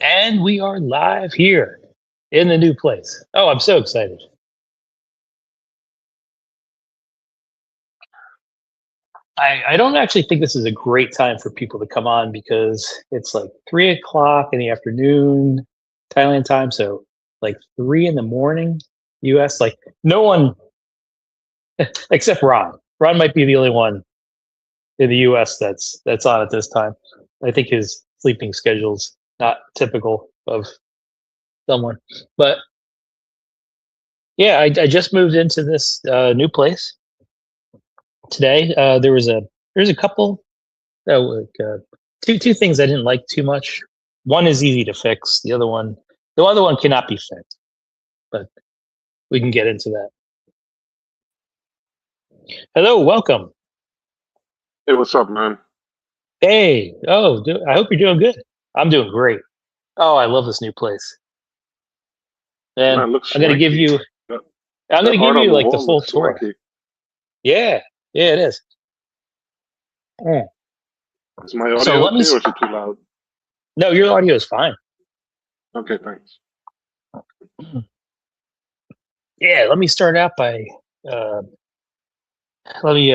And we are live here in the new place. Oh, I'm so excited. I don't actually think this is a great time for people to come on because it's like 3 o'clock in the afternoon, Thailand time. So like 3 in the morning, US. Like no one except Ron. Ron might be the only one in the US that's on at this time. I think his sleeping schedule's not typical of someone. But yeah, I just moved into this new place today. There's a couple two things I didn't like too much. One is easy to fix. The other one cannot be fixed. But we can get into that. Hello, welcome. Hey, what's up, man? Hey, I hope you're doing good. I'm doing great. Oh, I love this new place. And Man, looks I'm gonna give swanky. you That, I'm that gonna give art on you the like the wall full looks tour. swanky. Yeah, yeah, it is. Mm. Is my So audio let me. okay or is it too loud? No, your audio is fine. Okay, thanks. Yeah, let me start out by uh, let me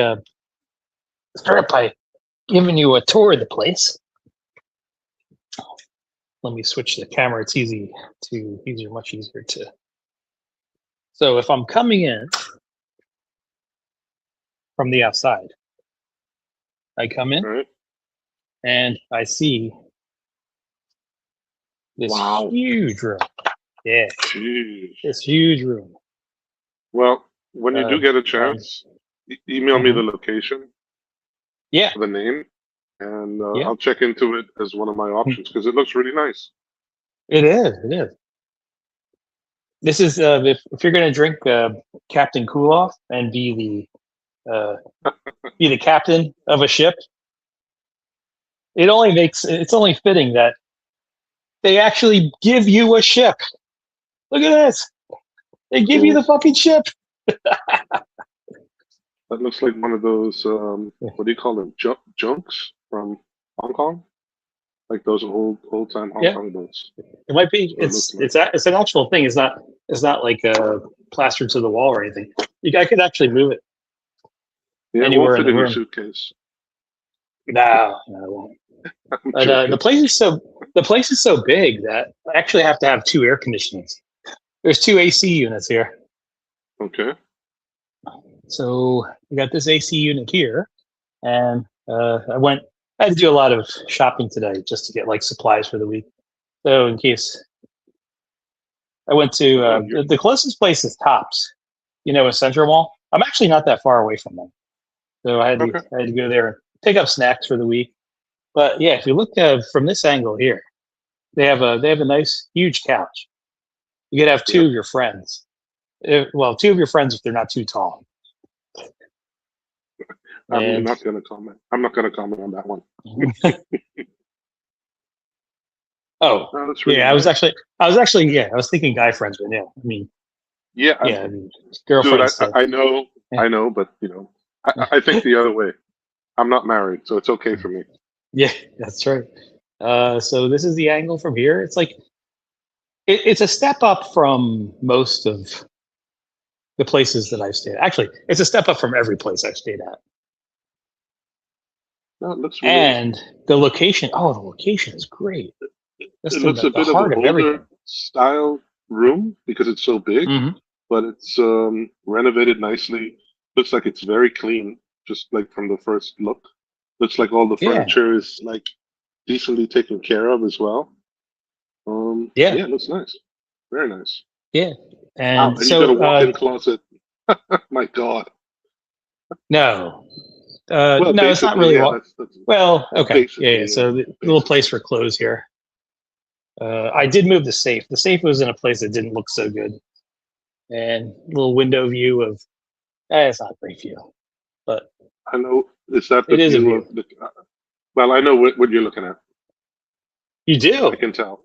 start out by giving you a tour of the place. Let me switch the camera. It's much easier to. So if I'm coming in from the outside, I come in All right. and I see this Wow. huge room. Yeah, Jeez. this huge room. Well, when you do get a And chance, email me the location, yeah, the name, and yeah, I'll check into it as one of my options because it looks really nice. it is. It is. This is if you're gonna drink Captain Cool-Off and be the captain of a ship, it's only fitting that they actually give you a ship. Look at this. They give you Cool. the fucking ship. That looks like one of those, what do you call them? Junks from Hong Kong? Like those old time Hong Yeah, Kong boats. it might be. What it looks like. It's an actual thing. It's not like plastered to the wall or anything. I could actually move it Yeah, it anywhere won't in fit the in your room. suitcase. No, it won't. I'm But joking. the place is so big that I actually have to have two air conditionings. There's two AC units here. Okay. So we got this AC unit here, and I had to do a lot of shopping today just to get like supplies for the week. So in case I went to Oh, you the closest place is Tops, in Central Mall. I'm actually not that far away from them, so okay? I had to go there and pick up snacks for the week. But yeah, if you look from this angle here, they have a nice huge couch. You could have two Yep. of your friends. Two of your friends if they're not too tall. I'm And not gonna comment. I'm not gonna comment on that one. oh, No, that's really yeah, nice. I was thinking guy friends, but yeah, Yeah, I mean, dude, girlfriends too. Yeah, I know, but I think the other way. I'm not married, so it's okay for me. yeah, that's right. So this is the angle from here. It's like it's a step up from most of the places that I've stayed. Actually, it's a step up from every place I've stayed at. No, it looks really. And the location. Oh, the location is great. That's It looks a the bit of an heart of everything. older style room because it's so big, Hmm. but it's renovated nicely. Looks like it's very clean, just like from the first look. Looks like all the Yeah, furniture is like decently taken care of as well. yeah, Yeah, it looks nice. Very nice. yeah. Wow, And and you got a so walk-in closet. My God. no, Well, no, it's not basically, really yeah, what. Well, that's okay, yeah, yeah. basically, yeah, So the little place basically. for clothes here. I did move the safe. The safe was in a place that didn't look so good, and little window view of. It's not a great view, but I know. Is that the it is a view view. of the? Well, I know what you're looking at. You I do. can tell.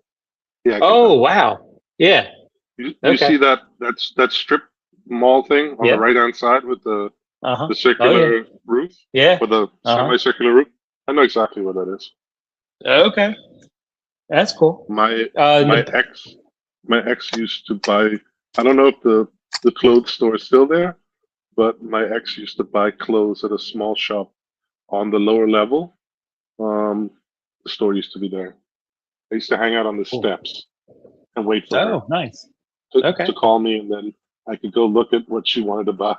Yeah, I can Oh tell. wow. Yeah. You Okay. see that strip mall thing on the Yep. right hand side with Uh huh. the Oh yeah. circular roof Yeah. or the Uh huh. semicircular roof? I know exactly what that is. Okay. That's cool. My my The, ex my ex used to buy. I don't know if the clothes store is still there, but my ex used to buy clothes at a small shop on the lower level. Um, the store used to be there. I used to hang out on the cool. steps and wait for her Oh, nice. to Okay. call me, and then I could go look at what she wanted to buy.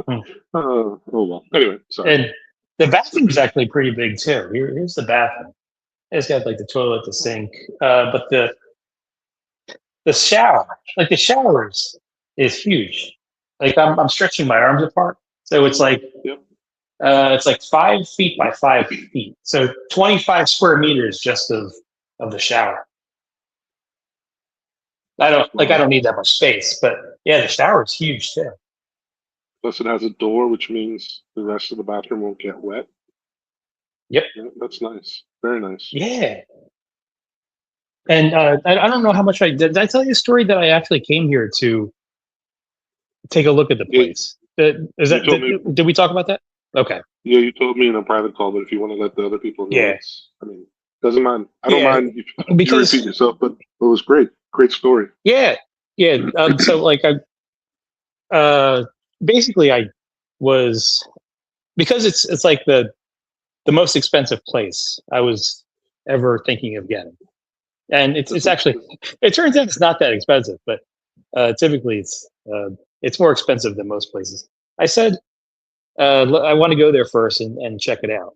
Hmm. Oh well. Anyway, sorry. And the bathroom's actually pretty big too. Here's the bathroom. It's got like the toilet, the sink, but the shower, like the showers, is huge. Like I'm stretching my arms apart, so Yep. it's like 5 feet by 5 feet, so 25 square meters just of the shower. I Wow. don't need that much space, but yeah, the shower is huge too. Plus, it has a door, which means the rest of the bathroom won't get wet. Yep. Yeah, that's nice. Very nice. Yeah. And I don't know how much did I tell you a story that I actually came here to take a look at the Yeah, place. you told me. Did we talk about that? Okay. Yeah, you told me in a private call, but if you want to let the other people know, Yeah. it's. I mean, doesn't mind. I don't Yeah. mind if you repeat Because yourself, but it was great. Great story. yeah, yeah. So like uh, basically I was because it's like the most expensive place I was ever thinking of getting, and it's This is actually it turns out it's not that expensive, but typically it's more expensive than most places. I said I want to go there first and check it out,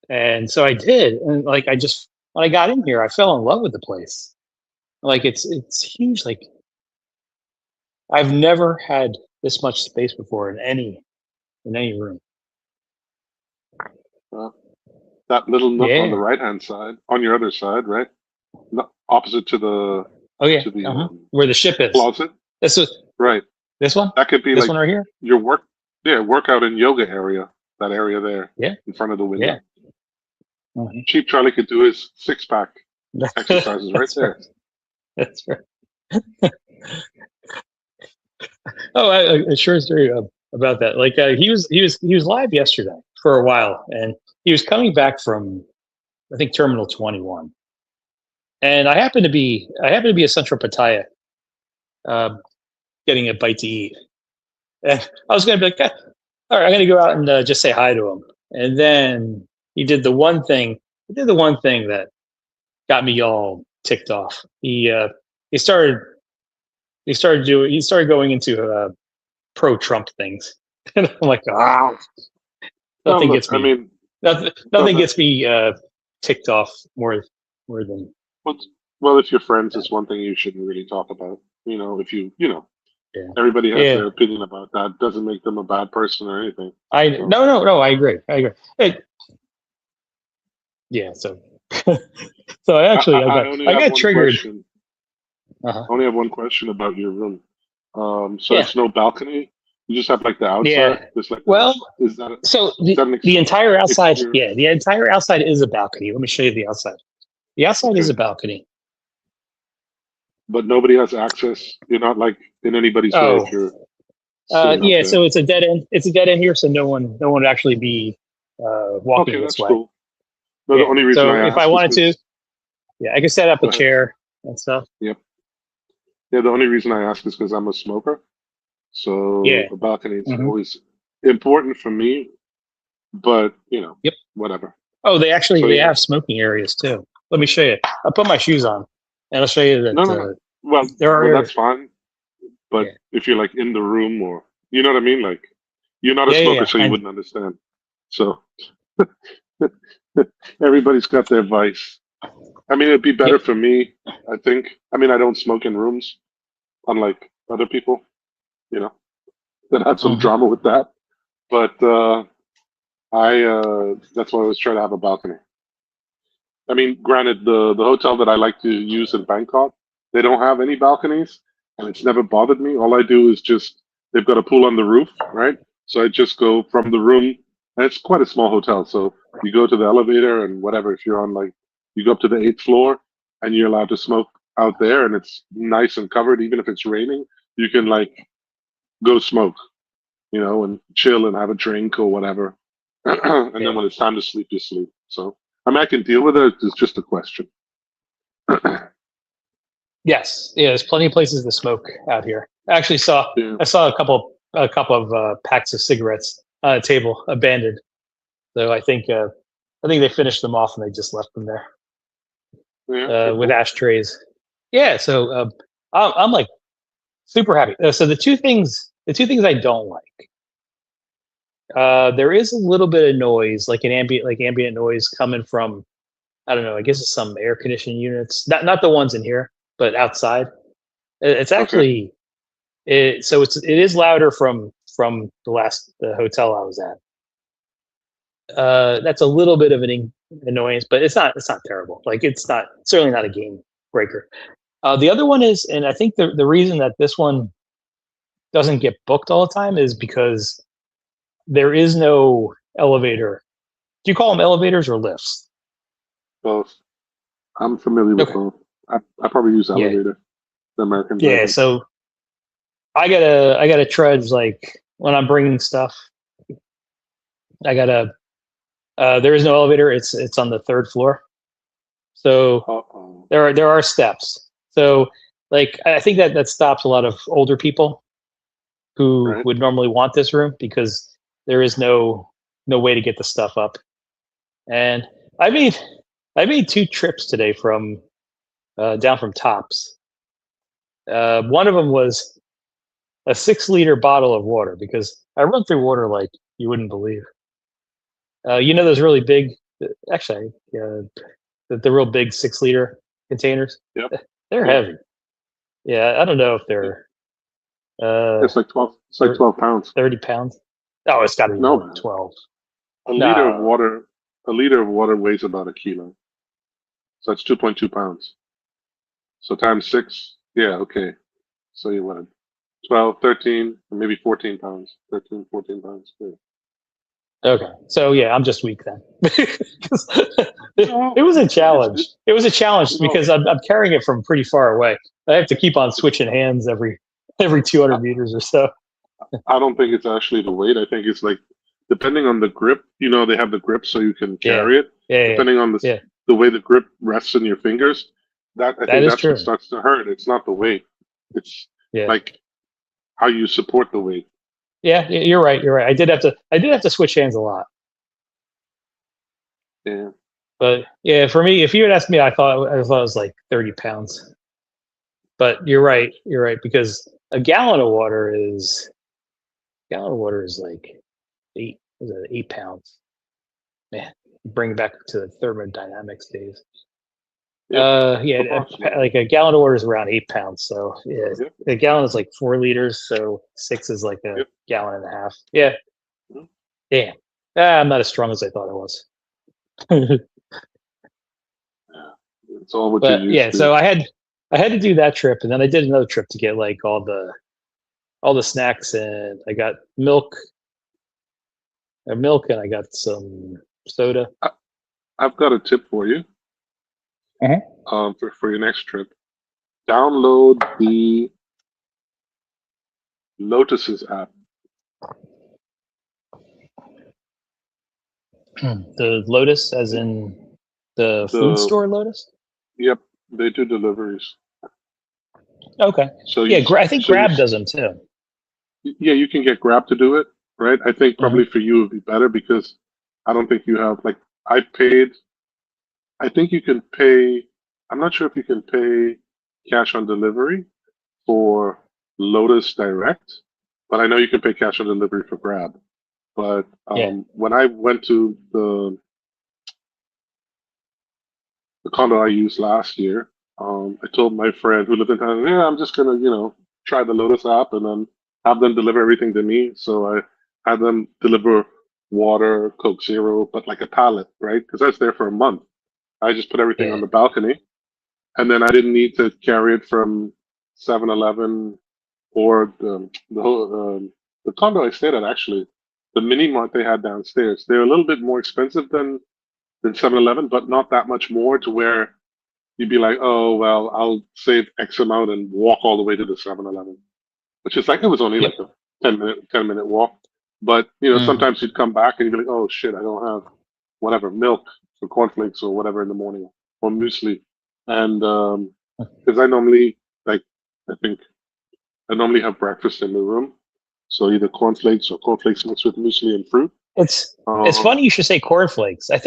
and so I did, and like I just when I got in here, I fell in love with the place. Like it's huge. Like I've never had this much space before in any room. uh, that little nook on the Yeah. right hand side, on your other side, right? No, opposite Oh yeah. to the Uh-huh. Where the ship is. closet, This is right? this one. That could be This like one right here. your workout and yoga area. That area there Yeah. in front of the Yeah. window. Mhm. Cheap Charlie could do his 6 pack exercises right That's right. there. That's right. Oh, a short story about that. Like he was live yesterday for a while, and he was coming back from I think Terminal 21, and I happened to be at Central Pattaya, um, getting a bite to eat, and I was gonna be like, all right, I'm gonna go out and just say hi to him, and then he did the one thing. He did the one thing that got me all ticked off. He started he started going into pro Trump things, and I'm like, Well, nothing look, gets I me mean, nothing gets me ticked off more than what's, well, if you're friends, it's one thing you shouldn't really talk about. If yeah everybody has yeah. their opinion about that. Doesn't make them a bad person or anything. I So no, I agree. I agree. Yeah, so so I only I have got one triggered. question. Uh-huh. I only have one question about your room. So Yeah, it's no balcony. You just have like the outside. yeah. There's like Well, is that so is that an the entire outside, exterior? yeah, the entire outside is a balcony. Let me show you the outside. The outside is Okay, a balcony. but nobody has access. You're not like in anybody's way if Oh, you're sitting out yeah. there. So it's a dead end. It's a dead end here, so no one would actually be walking Okay, this that's way. cool. No, the Yeah. only reason So I if I ask is wanted to, because yeah, I could set up go a ahead. chair and stuff. Yep. Yeah, the only reason I ask is because I'm a smoker. So Yeah. a balcony is Hmm. always important for me, but Yep. whatever. Oh, So they yeah, have smoking areas too. Let me show you. I'll put my shoes on, and I'll show you no, that no, no. Well, there are well, areas. that's fine. But Yeah. if you're like in the room or you know what I mean, like you're not a smoker, Yeah. so you And wouldn't understand. So everybody's got their vice. I mean, it'd be yep. better for me, I think. I mean, I don't smoke in rooms, unlike other people, you know, that had some Hmm. drama with that. But I that's why I was trying to have a balcony. I mean, granted, the hotel that I like to use in Bangkok, they don't have any balconies, and it's never bothered me. All I do is just they've got a pool on the roof, right? So I just go from the room, and it's quite a small hotel. So you go to the elevator and whatever. If you're on like, you go up to the eighth floor, and you're allowed to smoke out there, and it's nice and covered. Even if it's raining, you can like go smoke, and chill and have a drink or whatever. And Yeah. then when it's time to sleep, you sleep. So. I mean, I can deal with it. It's just a question. Yes, yeah. There's plenty of places to smoke out here. Yeah. I saw a couple of packs of cigarettes on a table abandoned. So I think they finished them off and they just left them there Yeah. Okay, with cool. ashtrays. Yeah. So I'm like super happy. So the two things I don't like. There is a little bit of noise, like ambient noise coming from, I don't know. I guess it's some air conditioning units, not the ones in here, but outside. It's Okay. actually it is louder from the hotel I was at. That's a little bit of an annoyance, but it's not terrible. Like it's not certainly not a game breaker. The other one is, and I think the reason that this one doesn't get booked all the time is because there is no elevator. Do you call them elevators or lifts? Both. I'm familiar with Okay. both. I probably use Yeah. elevator. The Americans Yeah. haven't. So I gotta trudge like when I'm bringing stuff. I gotta. There is no elevator. It's on the third floor. So Uh-oh. there are steps. So like I think that stops a lot of older people who Right. would normally want this room because there is no way to get the stuff up. And I made I made two trips today from down from Tops. One of them was a 6 liter bottle of water because I run through water like you wouldn't believe. You know those really big, actually, the real big 6 liter containers. Yep. They're Yep. heavy. Yeah, I don't know if they're uh, It's like 12. It's like 12 pounds. 30 pounds. Oh, it's got to be No, more than man. 12. A liter of No. water. A liter of water weighs about a kilo. So that's 2.2 pounds. So times six. Yeah. Okay. So you went 12, 13, or maybe 14 pounds. 13, 14 pounds. Yeah. Okay. So yeah, I'm just weak then. No, It was a it's challenge. It was a challenge no. because I'm carrying it from pretty far away. I have to keep on switching hands every I, 200 meters or so. I don't think it's actually the weight. I think it's like depending on the grip. They have the grip so you can Yeah. carry it. Yeah. Yeah. Depending on Yeah. the way the grip rests in your fingers, that I That think is that's what true. starts to hurt. It's not the weight. It's Yeah. like how you support the weight. Yeah. You're right. You're right. I did have to switch hands a lot. Yeah. But yeah, for me, if you had asked me, I thought it was like 30 pounds. But you're right. You're right because a gallon of water is like 8 pounds. Man, bring it back to the thermodynamics days. Yep. Yeah, Approximately. like a gallon of water is around 8 pounds. So yeah, Yep. a gallon is like 4 liters. So six is like a Yep. gallon and a half. Yeah, Mhm. damn. I'm not as strong as I thought I was. Yeah. It's all what you're But yeah, used to. so I had to do that trip, and then I did another trip to get like all the snacks, and I got milk, and I got some soda. I've got a tip for you. Uh-huh. For your next trip. Download the Lotus's app. The Lotus, as in the food The store Lotus. Yep, they do deliveries. Okay. So you Yeah, I think so you Grab does them too. yeah, you can get Grab to do it, right? I think Hmm. probably for you it would be better because I don't think you have like I paid. I think you can pay. I'm not sure if you can pay cash on delivery for Lotus Direct, but I know you can pay cash on delivery for Grab. But Yeah. when I went to the condo I used last year, I told my friend who lived in town, yeah, I'm just gonna, try the Lotus app and then have them deliver everything to me. So I had them deliver water, Coke Zero, but like a pallet, right? Because I was there for a month. I just put everything on Yeah. the balcony, and then I didn't need to carry it from 7-Eleven or the condo I stayed at. Actually, the mini mart they had downstairs. They're a little bit more expensive than 7-Eleven, but not that much more to where you'd be like, oh, well, I'll save X amount and walk all the way to the 7-Eleven, which is like, it was only Yep. like a 10-minute walk. But, Hmm. sometimes you'd come back and you'd be like, oh shit, I don't have whatever milk. or cornflakes or whatever in the morning, or muesli. And because I normally like, I think I normally have breakfast in the room, so either cornflakes or cornflakes mixed with muesli and fruit. It's funny you should say cornflakes. I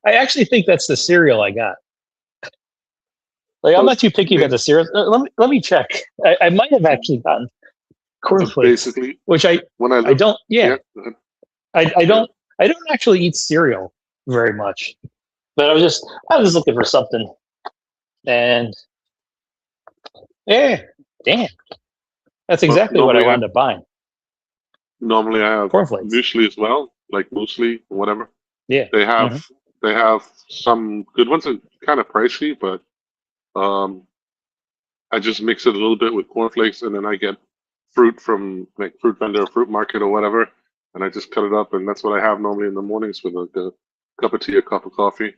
actually think that's the cereal I got. Like I'm Well, not too picky about the cereal. Let me check. I might have actually gotten cornflakes, basically, which when I I look, don't. Yeah, yeah, go ahead. I Yeah. don't actually eat cereal very much. But I was looking for something, and yeah, damn, that's Well, exactly what I wound up buying. normally I have Cornflakes. muesli as well, like muesli or whatever. Yeah. They have Hmm. they have some good ones that kind of pricey, but um, I just mix it a little bit with cornflakes, and then I get fruit from like fruit vendor, or fruit market, or whatever, and I just cut it up, and that's what I have normally in the mornings with a cup of tea, a cup of coffee.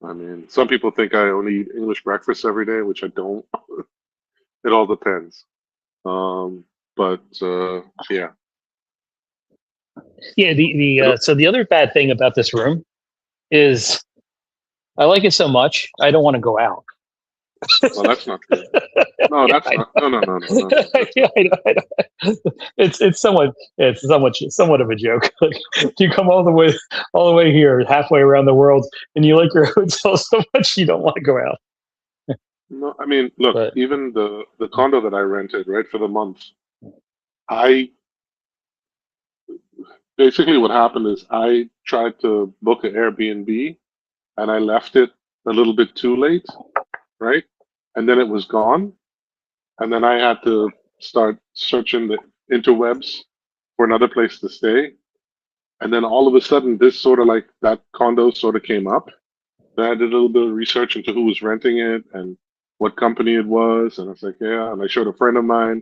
I mean, some people think I only eat English breakfast every day, which I don't. It all depends. But yeah, Yeah. it'll, So the other bad thing about this room is I like it so much I don't want to go out. well, that's not true. No, Yeah, that's I not. No, no, no, no, no, no. know. That's Yeah, not I true. know, I know. It's somewhat of a joke. Like, you come all the way here, halfway around the world, and you like your hotel so much you don't want to go out. No, I mean, look, But even the condo that I rented, right, for the month, I basically what happened is I tried to book an Airbnb and I left it a little bit too late, right? And then it was gone, and then I had to start searching the interwebs for another place to stay. And then all of a sudden, this sort of like that condo sort of came up. Then I did a little bit of research into who was renting it and what company it was. And I was like, yeah. And I showed a friend of mine,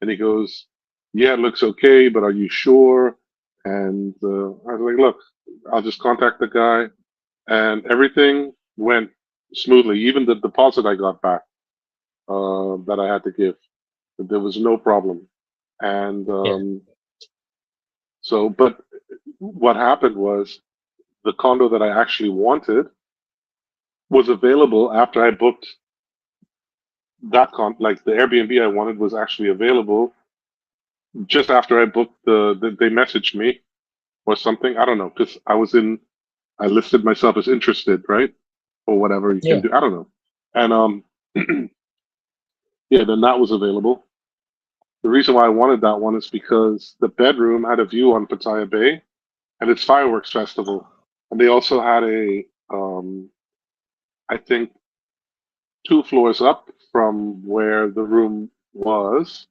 and he goes, yeah, it looks okay, but are you sure? And I was like, look, I'll just contact the guy. And everything went smoothly. Even the deposit I got back that I had to give, there was no problem. And yeah, so, but what happened was the condo that I actually wanted was available after I booked like the Airbnb I wanted was actually available just after I booked they messaged me or something. I don't know, because I listed myself as interested, right? Or whatever you can yeah. do. I don't know. And yeah, then that was available. The reason why I wanted that one is because the bedroom had a view on Pattaya Bay and it's fireworks festival. And they also had I think 2 floors up from where the room was.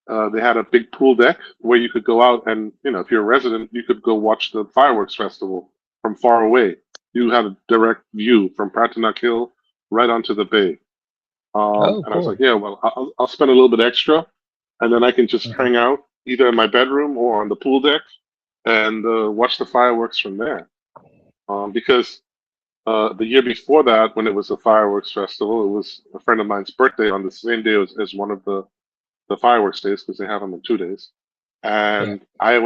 They had a big pool deck where you could go out and, if you're a resident, you could go watch the fireworks festival from far away. You had a direct view from Pratanak Hill right onto the bay. Oh, And I was like, cool. yeah, well, I'll spend a little bit extra, and then I can just Mhm. hang out either in my bedroom or on the pool deck and watch the fireworks from there. Because the year before that, when it was a fireworks festival, it was a friend of mine's birthday on the same day as one of the fireworks days because they have them in 2 days. Yeah. And I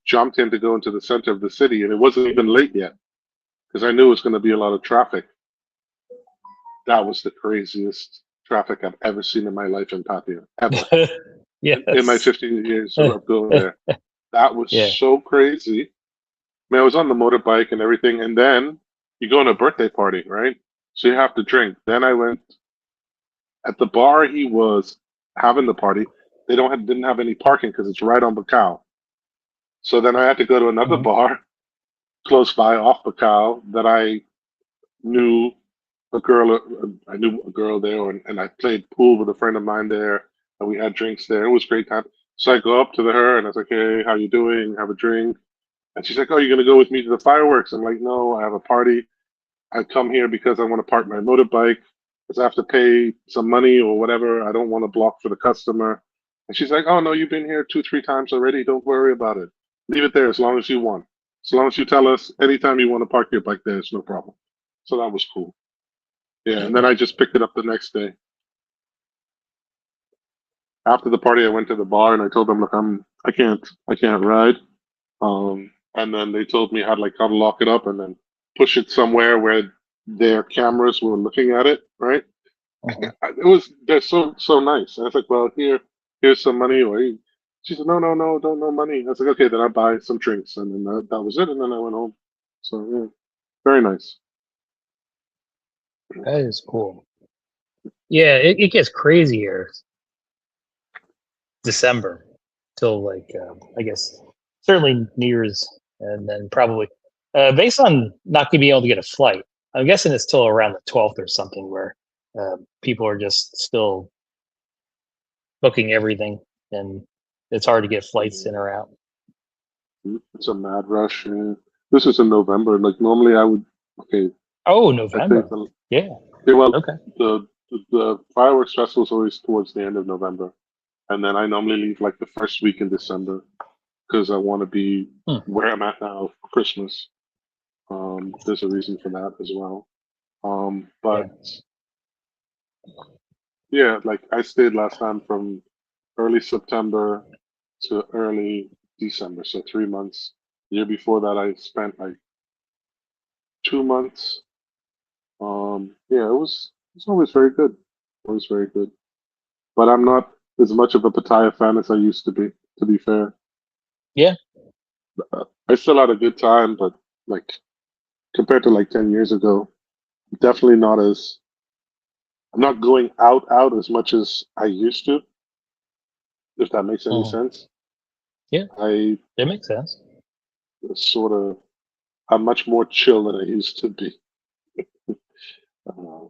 jumped in to go into the center of the city, and it wasn't even late yet because I knew it was going to be a lot of traffic. That was the craziest traffic I've ever seen in my life in Pattaya, ever. In my Yes. 15 years of going there. That was Yeah. so crazy. I mean, I was on the motorbike and everything, and then you go on a birthday party, right? So you have to drink. Then I went at the bar he was having the party. Didn't have any parking because it's right on Bacau. So then I had to go to another Mhm. bar close by off Bacau that knew I knew a girl there, and I played pool with a friend of mine there, and we had drinks there. It was a great time. So I go up to her and I was like, "Hey, how you doing? Have a drink." And she's like, "Oh, you're gonna go with me to the fireworks?" I'm like, "No, I have a party. I come here because I want to park my motorbike. Because I have to pay some money or whatever. I don't want to block for the customer." And she's like, "Oh no, you've been here 2, 3 times already. Don't worry about it. Leave it there as long as you want. As long as you tell us anytime you want to park your bike there, it's no problem." So that was cool. Yeah, and then I just picked it up the next day. After the party, I went to the bar and I told them, "Look, I can't ride." And then they told me how to lock it up, and then push it somewhere where their cameras were looking at it, right? Mhm. They're so nice. And I was like, well, here's some money. Or she said, no, don't no money. I was like, okay, then I'll buy some drinks, and then that was it. And then I went home. So yeah, very nice. That is cool. Yeah, it gets crazier December till like I guess certainly New Year's, and then probably based on not being able to get a flight. I'm guessing it's till around the 12th or something where people are just still booking everything, and it's hard to get flights in or out. It's a mad rush. Yeah. This is in November. Like normally I would. Okay, Oh, I think. November. Yeah. Yeah, well, Okay. the fireworks festival is always towards the end of November, and then I normally leave like the first week in December because I want to be Hmm. where I'm at now for Christmas. There's a reason for that as well. Yeah. But yeah, like I stayed last time from early September to early December, so 3 months. The year before that, I spent like 2 months. Yeah, it's always very good, always very good. But I'm not as much of a Pattaya fan as I used to be. To be fair, Yeah. I still had a good time, but like compared to like 10 years ago, definitely not as. I'm not going out as much as I used to. If that makes any Mhm. sense, Yeah. I It makes sense. sort of. I'm much more chill than I used to be. Uh,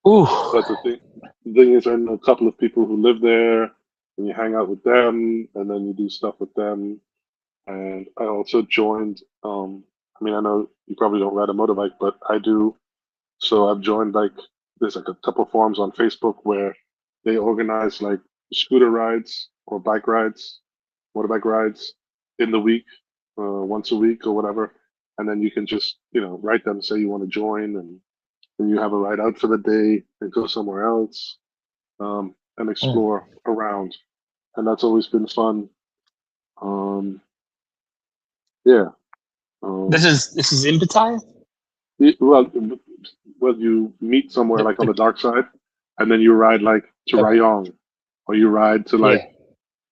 Ooh. but the thing is, I know a couple of people who live there, and you hang out with them, and then you do stuff with them. And I also joined. I mean, I know you probably don't ride a motorbike, but I do. So I've joined like there's like a couple forums on Facebook where they organize like scooter rides or bike rides, motorbike rides in the week, once a week or whatever. And then you can just write them, say you want to join, and then you have a ride out for the day and go somewhere else, and Mm. explore around. And that's always been fun. Um, yeah. This Um, is this is in Pattaya? well, you meet somewhere The, like on the, the dark side, and then you ride like to okay. Rayong, or you ride to like Yeah.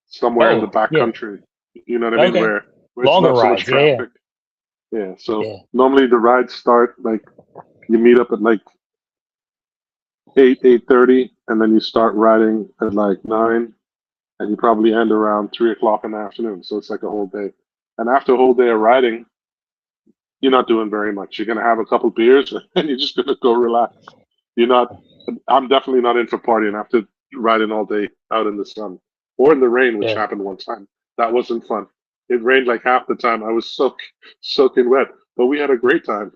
somewhere in the Oh, back yeah. country. You know what I mean? Okay. Where it's Longer not so much rides. Yeah, yeah. traffic. Yeah. So Yeah. normally the rides start like you meet up at like 8:30, and then you start riding at like 9, and you probably end around 3 o'clock in the afternoon. So it's like a whole day. And after a whole day of riding, you're not doing very much. You're gonna have a couple beers, and you're just gonna go relax. You're not. I'm definitely not in for partying after riding all day out in the sun or in the rain, which Yeah. happened one time. That wasn't fun. It rained like half the time. I was soaking wet, but we had a great time.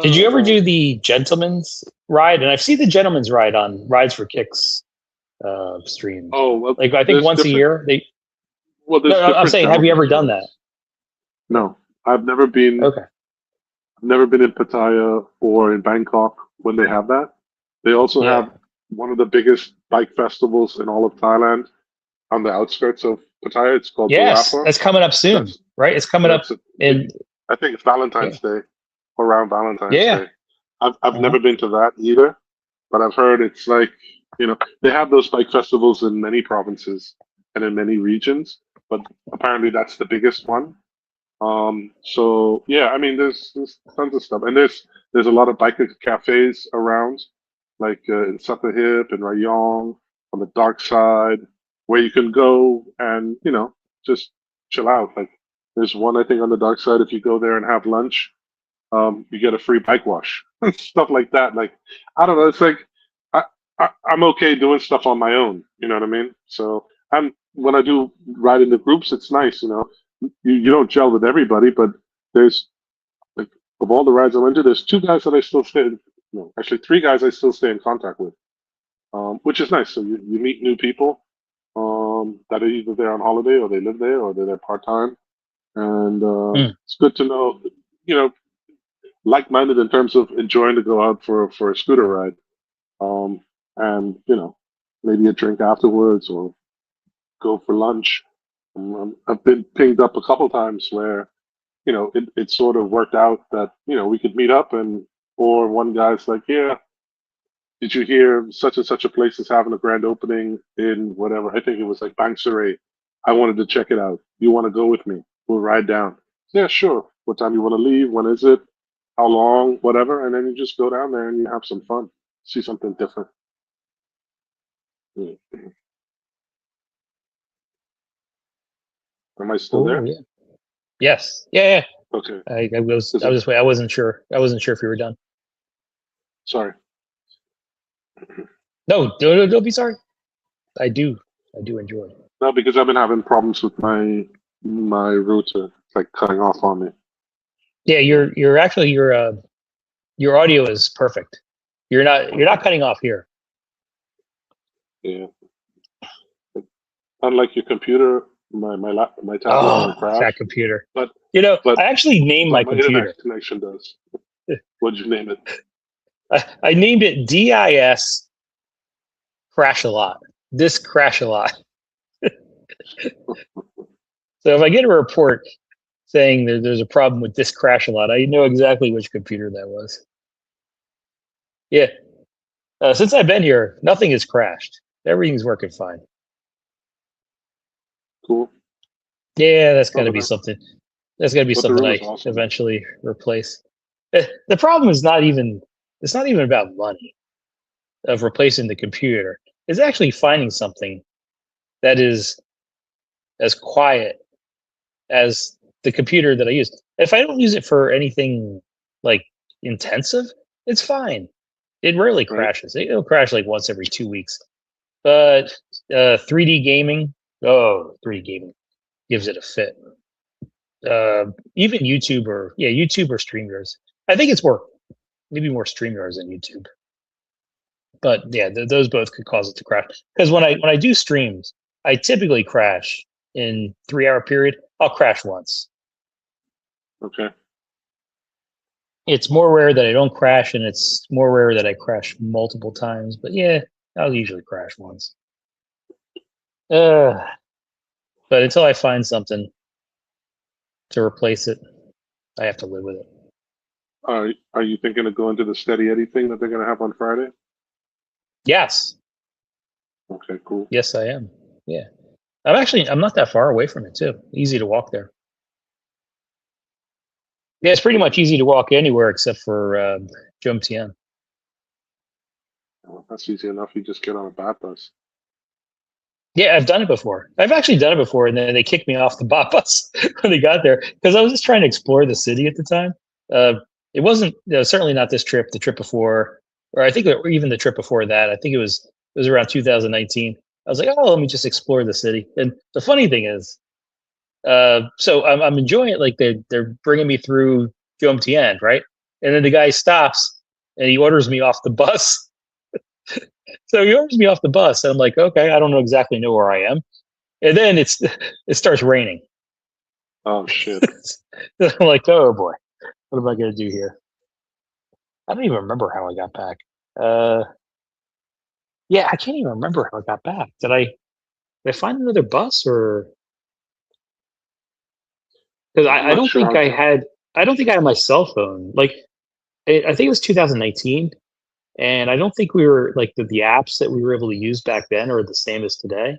Did you Oh ever do man. the gentleman's ride? And I've seen the gentleman's ride on Rides for Kicks stream. Oh well, Like I think there's once a different. year. They Well, no, there's I'm different saying, have you ever gentlemen's done that? rides. Yeah. No, I've never been. Okay. Never been in Pattaya or in Bangkok when they have that. They also Yeah. have one of the biggest bike festivals in all of Thailand on the outskirts of Pattaya. It's called Yes, Barapa. that's coming up soon, That's right? It's coming up that's a big. in I think it's yeah. Valentine's Day, around Valentine's Yeah. Day. I've Uh-huh. never been to that either, but I've heard it's like they have those bike festivals in many provinces and in many regions, but apparently that's the biggest one. So yeah, I mean, there's tons of stuff, and there's a lot of biker cafes around, like in Satahip and Rayong on the dark side, where you can go and just chill out. Like there's one I think on the dark side. If you go there and have lunch, you get a free bike wash, stuff like that. Like I don't know, it's like I, I'm okay doing stuff on my own. You know what I mean? So I'm when I do ride in the groups, it's nice. You don't gel with everybody, but there's like of all the rides I went to, there's two guys that I still stay. No, actually three guys I still stay in contact with, which is nice. So you meet new people that are either there on holiday or they live there or they're there part time, and Mm. it's good to know, you know, like-minded in terms of enjoying to go out for a scooter ride, and maybe a drink afterwards or go for lunch. I've been pinged up a couple times where it sort of worked out that we could meet up, or one guy's like, yeah, did you hear such and such a place is having a grand opening in whatever? I think it was like Banksaray. I wanted to check it out. You want to go with me? We'll ride down. Yeah, sure. What time you want to leave? When is it? How long? Whatever. And then you just go down there and you have some fun. See something different. Yeah. Am I still Oh there? yeah. Yes. Yeah. Okay. Yeah. I was. Is I it? was just. I wasn't sure. I wasn't sure if you were done. Sorry. No. Don't be sorry. I do. I do enjoy it. No, because I've been having problems with my router, it's like cutting off on me. Yeah. You're actually your audio is perfect. You're not cutting off here. Yeah. Unlike your computer, my tablet Oh, won't crash, that computer. but I but actually named my but my internet computer. connection does. What'd you name it? I named it DIS crash a lot. This crash a lot. So if I get a report saying that there's a problem with this crash a lot, I know exactly which computer that was. Yeah. Since I've been here, nothing has crashed. Everything's working fine. Cool. Yeah, that's got Oh, to be something. That's got to be but the something room I is awesome. eventually replace. The problem is not even. It's not even about money of replacing the computer. It's actually finding something that is as quiet as the computer that I use. If I don't use it for anything like intensive, it's fine. It rarely Right. crashes. It'll crash like once every 2 weeks. But 3D gaming, oh, 3D gaming gives it a fit. Even YouTube or StreamYards. I think it's maybe more StreamYards than YouTube. But yeah, those both could cause it to crash. Because when I do streams, I typically crash in 3 hour period. I'll crash once. Okay. It's more rare that I don't crash, and it's more rare that I crash multiple times. But yeah, I'll usually crash once. But until I find something to replace it, I have to live with it. Are you thinking of going to the Steady Eddie thing that they're gonna have on Friday? Yes, Okay. Cool. yes, I am. Yeah, I'm not that far away from it too. Easy to walk there. Yeah, it's pretty much easy to walk anywhere except for Jomtien. Well, that's easy enough. You just get on a bat bus. Yeah, I've done it before. I've actually done it before, and then they kicked me off the bot bus when they got there because I was just trying to explore the city at the time. It wasn't certainly not this trip. The trip before, or I think, or even the trip before that. I think it was around 2019. I was like, oh, let me just explore the city. And the funny thing is, so I'm enjoying it. Like they're bringing me through Jomtien, right? And then the guy stops and he orders me off the bus. So he orders me off the bus, and I'm like, okay, I don't exactly know where I am. And then it starts raining. Oh shit. I'm like, oh boy, what am I gonna do here? I don't even remember how I got back. Uh, yeah, I can't even remember how I got back. Did I find another bus or because I'm I not don't sure think how. I don't think I had my cell phone. Like I think it was 2019, and I don't think we were like the apps that we were able to use back then are the same as today.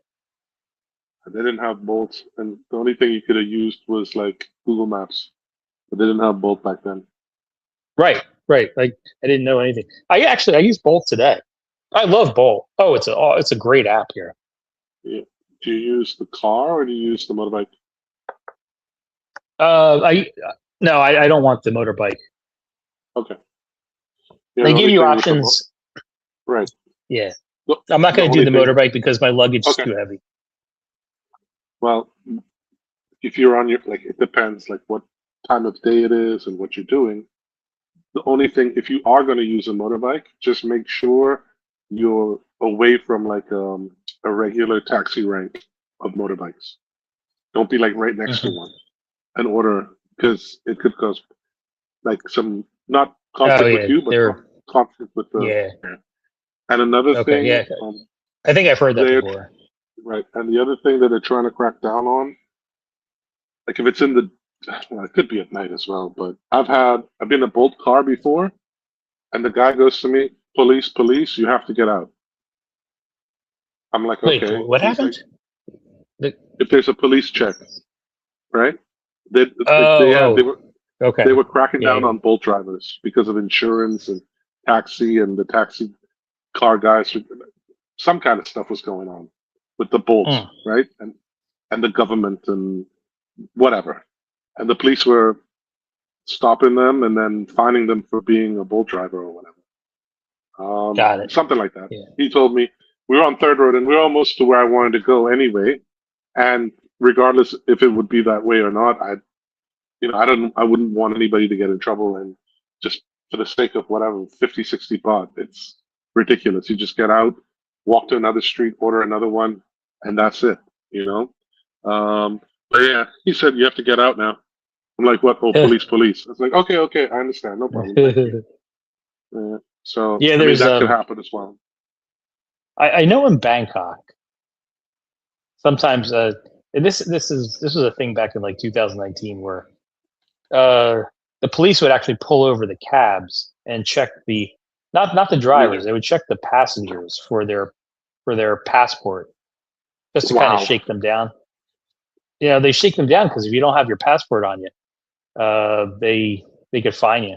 They didn't have bolts, and the only thing you could have used was like Google Maps. But they didn't have bolt back then. Right, right. Like I didn't know anything. I use Bolt today. I love Bolt. Oh, it's a great app here. Yeah. Do you use the car or do you use the motorbike? I no, I don't want the motorbike. Okay. Yeah, They the give only you thing with options. right. Yeah, The, I'm not the going to do only the thing. motorbike because my luggage is Okay. too heavy. Well, if you're on your it depends like what time of day it is and what you're doing. The only thing, if you are going to use a motorbike, just make sure you're away from like a regular taxi rank of motorbikes. Don't be like right next to Mhm. one in order because it could cause like some not Oh conflict with yeah, you, but they're conflict with the. yeah. And another Okay, thing, yeah. I think I've heard that they're before. right, and the other thing that they're trying to crack down on like if it's in the, well, it could be at night as well. But I've been in a Bolt car before, and the guy goes to me, "Police, police, you have to get out." I'm like, Wait, okay. what He's like, happened? The, if there's a police check, right? They oh, were oh, okay. they were cracking Yeah, down yeah. on Bolt drivers because of insurance and taxi and the taxi car guys. Some kind of stuff was going on with the Bolts, Mm, right? And the government and whatever. And the police were stopping them and then fining them for being a Bolt driver or whatever. got it. Something like that. Yeah. He told me we were on Third Road and we are almost to where I wanted to go anyway. And regardless if it would be that way or not, I wouldn't want anybody to get in trouble. And just for the sake of whatever, 50, 60 baht, it's ridiculous. You just get out, walk to another street, order another one, and that's it, you know? But yeah, he said, you have to get out now. I'm like, what? Oh, police, police. I was like, okay, okay, I understand. No problem. Thank you. So, Yeah, I mean, there's that could happen as well. I know in Bangkok sometimes and this was a thing back in like 2019 where uh the police would actually pull over the cabs and check the not the Really? drivers, they would check the passengers for their passport just to kind of Wow. shake them down. Yeah, they shake them down because if you don't have your passport on you, they could fine you.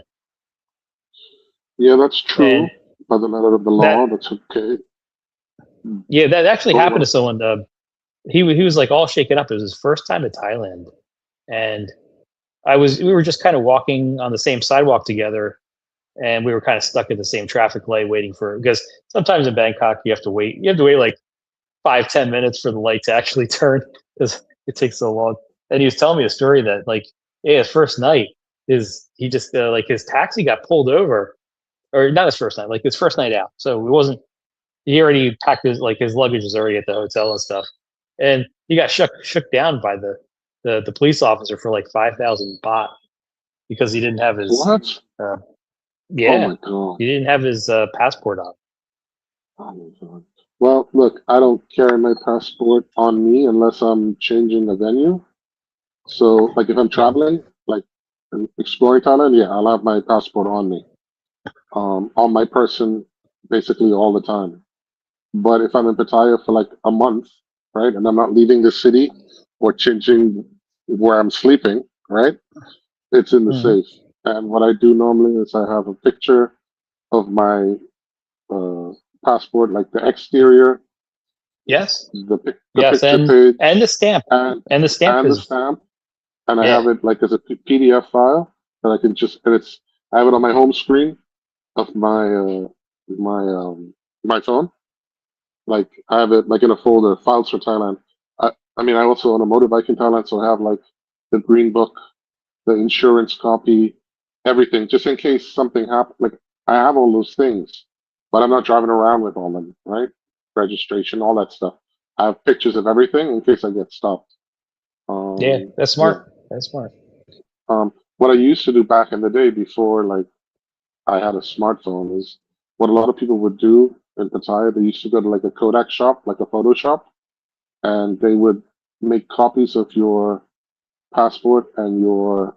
Yeah, that's And true. By the letter of the that law, that's okay. yeah, that actually Go happened to on. someone. He was like all shaken up. It was his first time to Thailand, and we were just kind of walking on the same sidewalk together, and we were kind of stuck at the same traffic light waiting for because sometimes in Bangkok you have to wait like 5-10 minutes for the light to actually turn because it takes so long. And he was telling me a story that like yeah, his first night is he just like his taxi got pulled over, or not his first night, like his first night out. So it wasn't, he already packed his luggage was already at the hotel and stuff, and he got shook down by the police officer for like 5,000 baht because he didn't have his What? uh, Oh yeah, my God. he didn't have his passport on. Oh my God. Well, look, I don't carry my passport on me unless I'm changing the venue. So, like, if I'm Yeah. traveling, like exploring Thailand, yeah, I'll have my passport on me, on my person, basically all the time. But if I'm in Pattaya for like a month, right, and I'm not leaving the city or changing where I'm sleeping, right, it's in the Hmm. safe. And what I do normally is I have a picture of my uh, passport, like the exterior, Yes. the Yes, picture and page, the stamp, and and the stamp the is stamp, and I yeah. have it like as a PDF file that I can just and it's I have it on my home screen of my my phone. Like I have it like in a folder, files for Thailand. I mean I also own a motorbike in Thailand, so I have like the green book, the insurance copy, everything, just in case something happens. Like I have all those things, but I'm not driving around with all them, right? Registration, all that stuff. I have pictures of everything in case I get stopped. Yeah, that's Yeah. smart. That's smart. What I used to do back in the day before, like I had a smartphone, is what a lot of people would do in Pattaya. They used to go to like a Kodak shop, like a photo shop, and they would make copies of your passport and your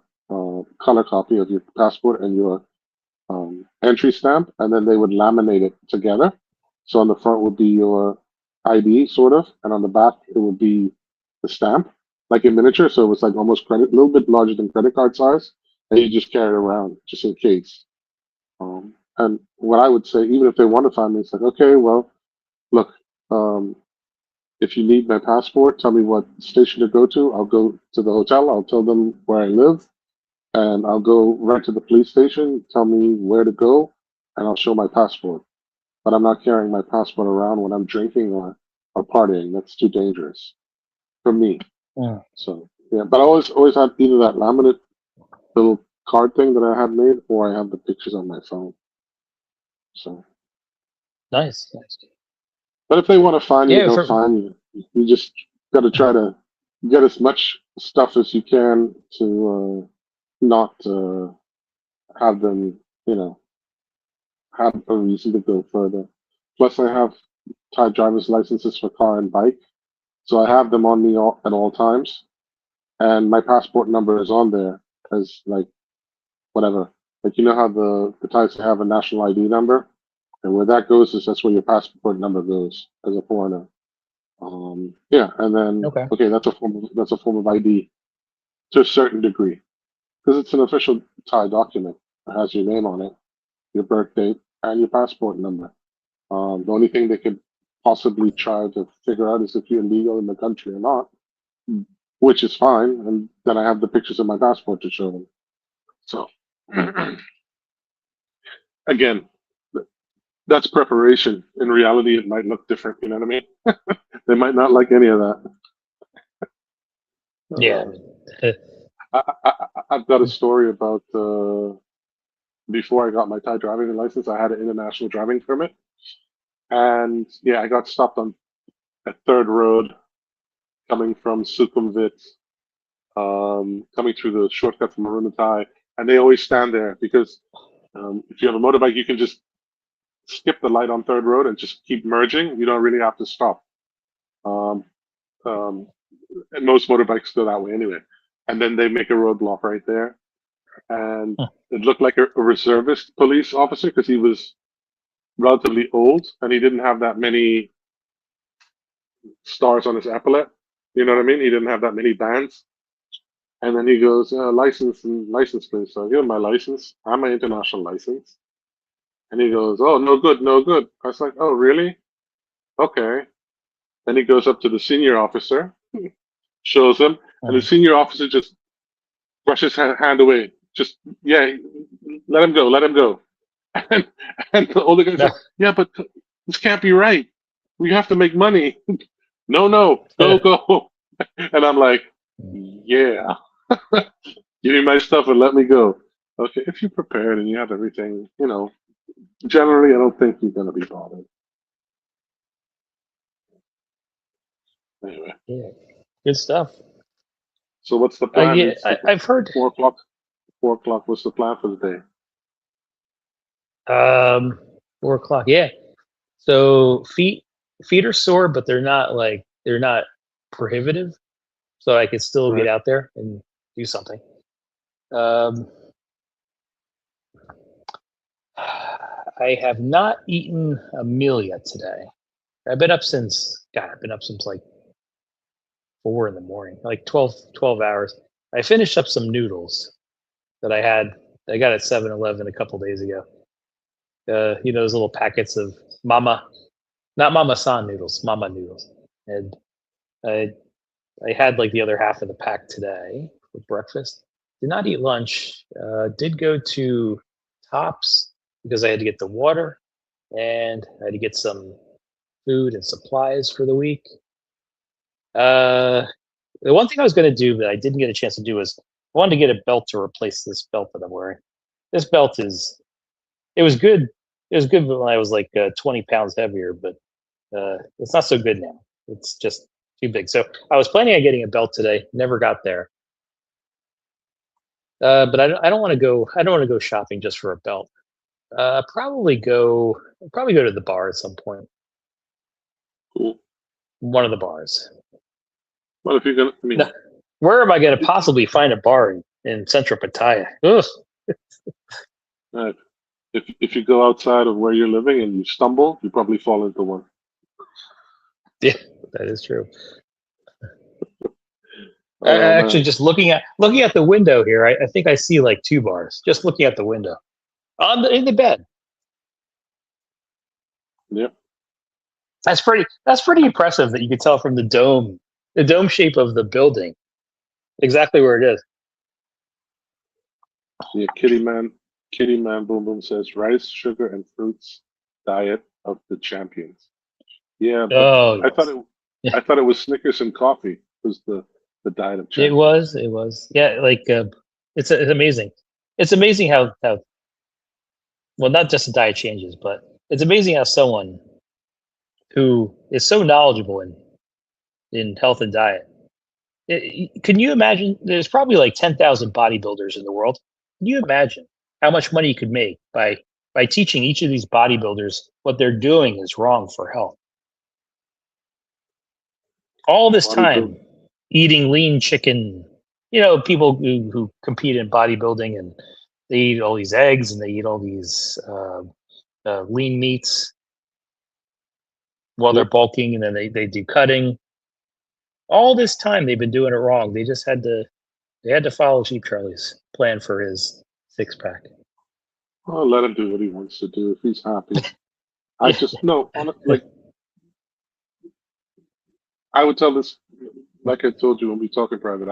color copy of your passport and your entry stamp, and then they would laminate it together. So on the front would be your ID, sort of, and on the back it would be the stamp, like in miniature. So it was like almost credit, a little bit larger than credit card size, and you just carry it around just in case. And what I would say, even if they want to find me, it's like, okay, well, look, um, if you need my passport, tell me what station to go to. I'll go to the hotel. I'll tell them where I live, and I'll go right to the police station. Tell me where to go, and I'll show my passport. But I'm not carrying my passport around when I'm drinking or partying. That's too dangerous for me. Mm, So yeah, but I always had either that laminate little card thing that I had made, or I have the pictures on my phone. So, nice, nice. but if they want to find you, Yeah, they'll for find you. You just got to try to get as much stuff as you can to not have them, have a reason to go further. Plus, I have Thai driver's licenses for car and bike, so I have them on me at all times. and my passport number is on there as like whatever. Like you know how the Thais have a national ID number, and where that goes is that's where your passport number goes as a foreigner. Yeah, and then Okay. okay, that's a form of ID to a certain degree because it's an official Thai document. It has your name on it, your birth date, and your passport number. The only thing they could possibly try to figure out is if you're legal in the country or not, which is fine. And then I have the pictures of my passport to show them. So again, that's preparation. In reality, it might look different. You know what I mean? They might not like any of that. Yeah. I've got a story about before I got my Thai driving license, I had an international driving permit, and yeah, I got stopped on a third road coming from Sukhumvit, coming through the shortcut from Marunatai, and they always stand there because if you have a motorbike, you can just skip the light on third road and just keep merging. You don't really have to stop. Um, um, and most motorbikes go that way anyway. And then they make a roadblock right there, and it looked like a reservist police officer because he was relatively old and he didn't have that many stars on his epaulette. You know what I mean? He didn't have that many bands. And then he goes, license and license plate. So I give him my license. I'm my international license. And he goes, oh, no good, no good. I was like, oh, really? Okay. Then he goes up to the senior officer, shows him, and the senior officer just brushes his hand away. Just, yeah, let him go, let him go. And, and the older guy's No. like, yeah, but this can't be right. We have to make money. No, no, go, go. And I'm like, yeah. Give me my stuff and let me go. Okay, if you're prepared and you have everything, you know, generally I don't think you're going to be bothered. Anyway, Yeah. Good stuff. so what's the plan? Yeah, I've heard 4 o'clock. 4 o'clock. What's the plan for the day? 4 o'clock. Yeah. So feet are sore, but they're not prohibitive. So I could still get Right. out there and do something. Um, I have not eaten a meal yet today. I've been up since like 4 in the morning, like 12 hours. I finished up some noodles that I got at 7-Eleven a couple days ago. Those little packets of not Mama San noodles, Mama noodles. And I I had like the other half of the pack today for breakfast. Did not eat lunch. Did go to Tops because I had to get the water and I had to get some food and supplies for the week. Uh, the one thing I was going to do that I didn't get a chance to do is I wanted to get a belt to replace this belt that I'm wearing. This belt it was good. It was good when I was like 20 pounds heavier, but it's not so good now. It's just too big. So I was planning on getting a belt today. Never got there. But I don't want to go. I don't want to go shopping just for a belt. Probably go to the bar at some point. Cool. One of the bars. Well, if you're gonna, I mean, No, where am I going to possibly find a bar in Central Pattaya? Ugh. uh, if you go outside of where you're living and you stumble, you probably fall into one. Yeah, that is true. Oh, Actually, man. just looking at the window here, I think I see like two bars. Just looking at the window, in the bed. Yep. That's pretty impressive that you could tell from the dome shape of the building, exactly where it is. Yeah, Kitty Man Boom Boom says rice, sugar, and fruits diet of the champions. Yeah, but Oh I thought yes, I thought it was Snickers and coffee was the diet of it champions. was. It was. Yeah, like it's amazing. It's amazing how well not just the diet changes, but it's amazing how someone who is so knowledgeable in health and diet. Can you imagine? There's probably like 10,000 bodybuilders in the world. Can you imagine how much money you could make by teaching each of these bodybuilders what they're doing is wrong for health? All this Bodybuild. time eating lean chicken, people who compete in bodybuilding and they eat all these eggs and they eat all these lean meats while they're Yep. bulking, and then they do cutting. All this time they've been doing it wrong. They had to follow Cheap Charlie's plan for his 6-pack. Well, let him do what he wants to do if he's happy. I Yeah. just no, like I would tell this, like I told you when we talk in private.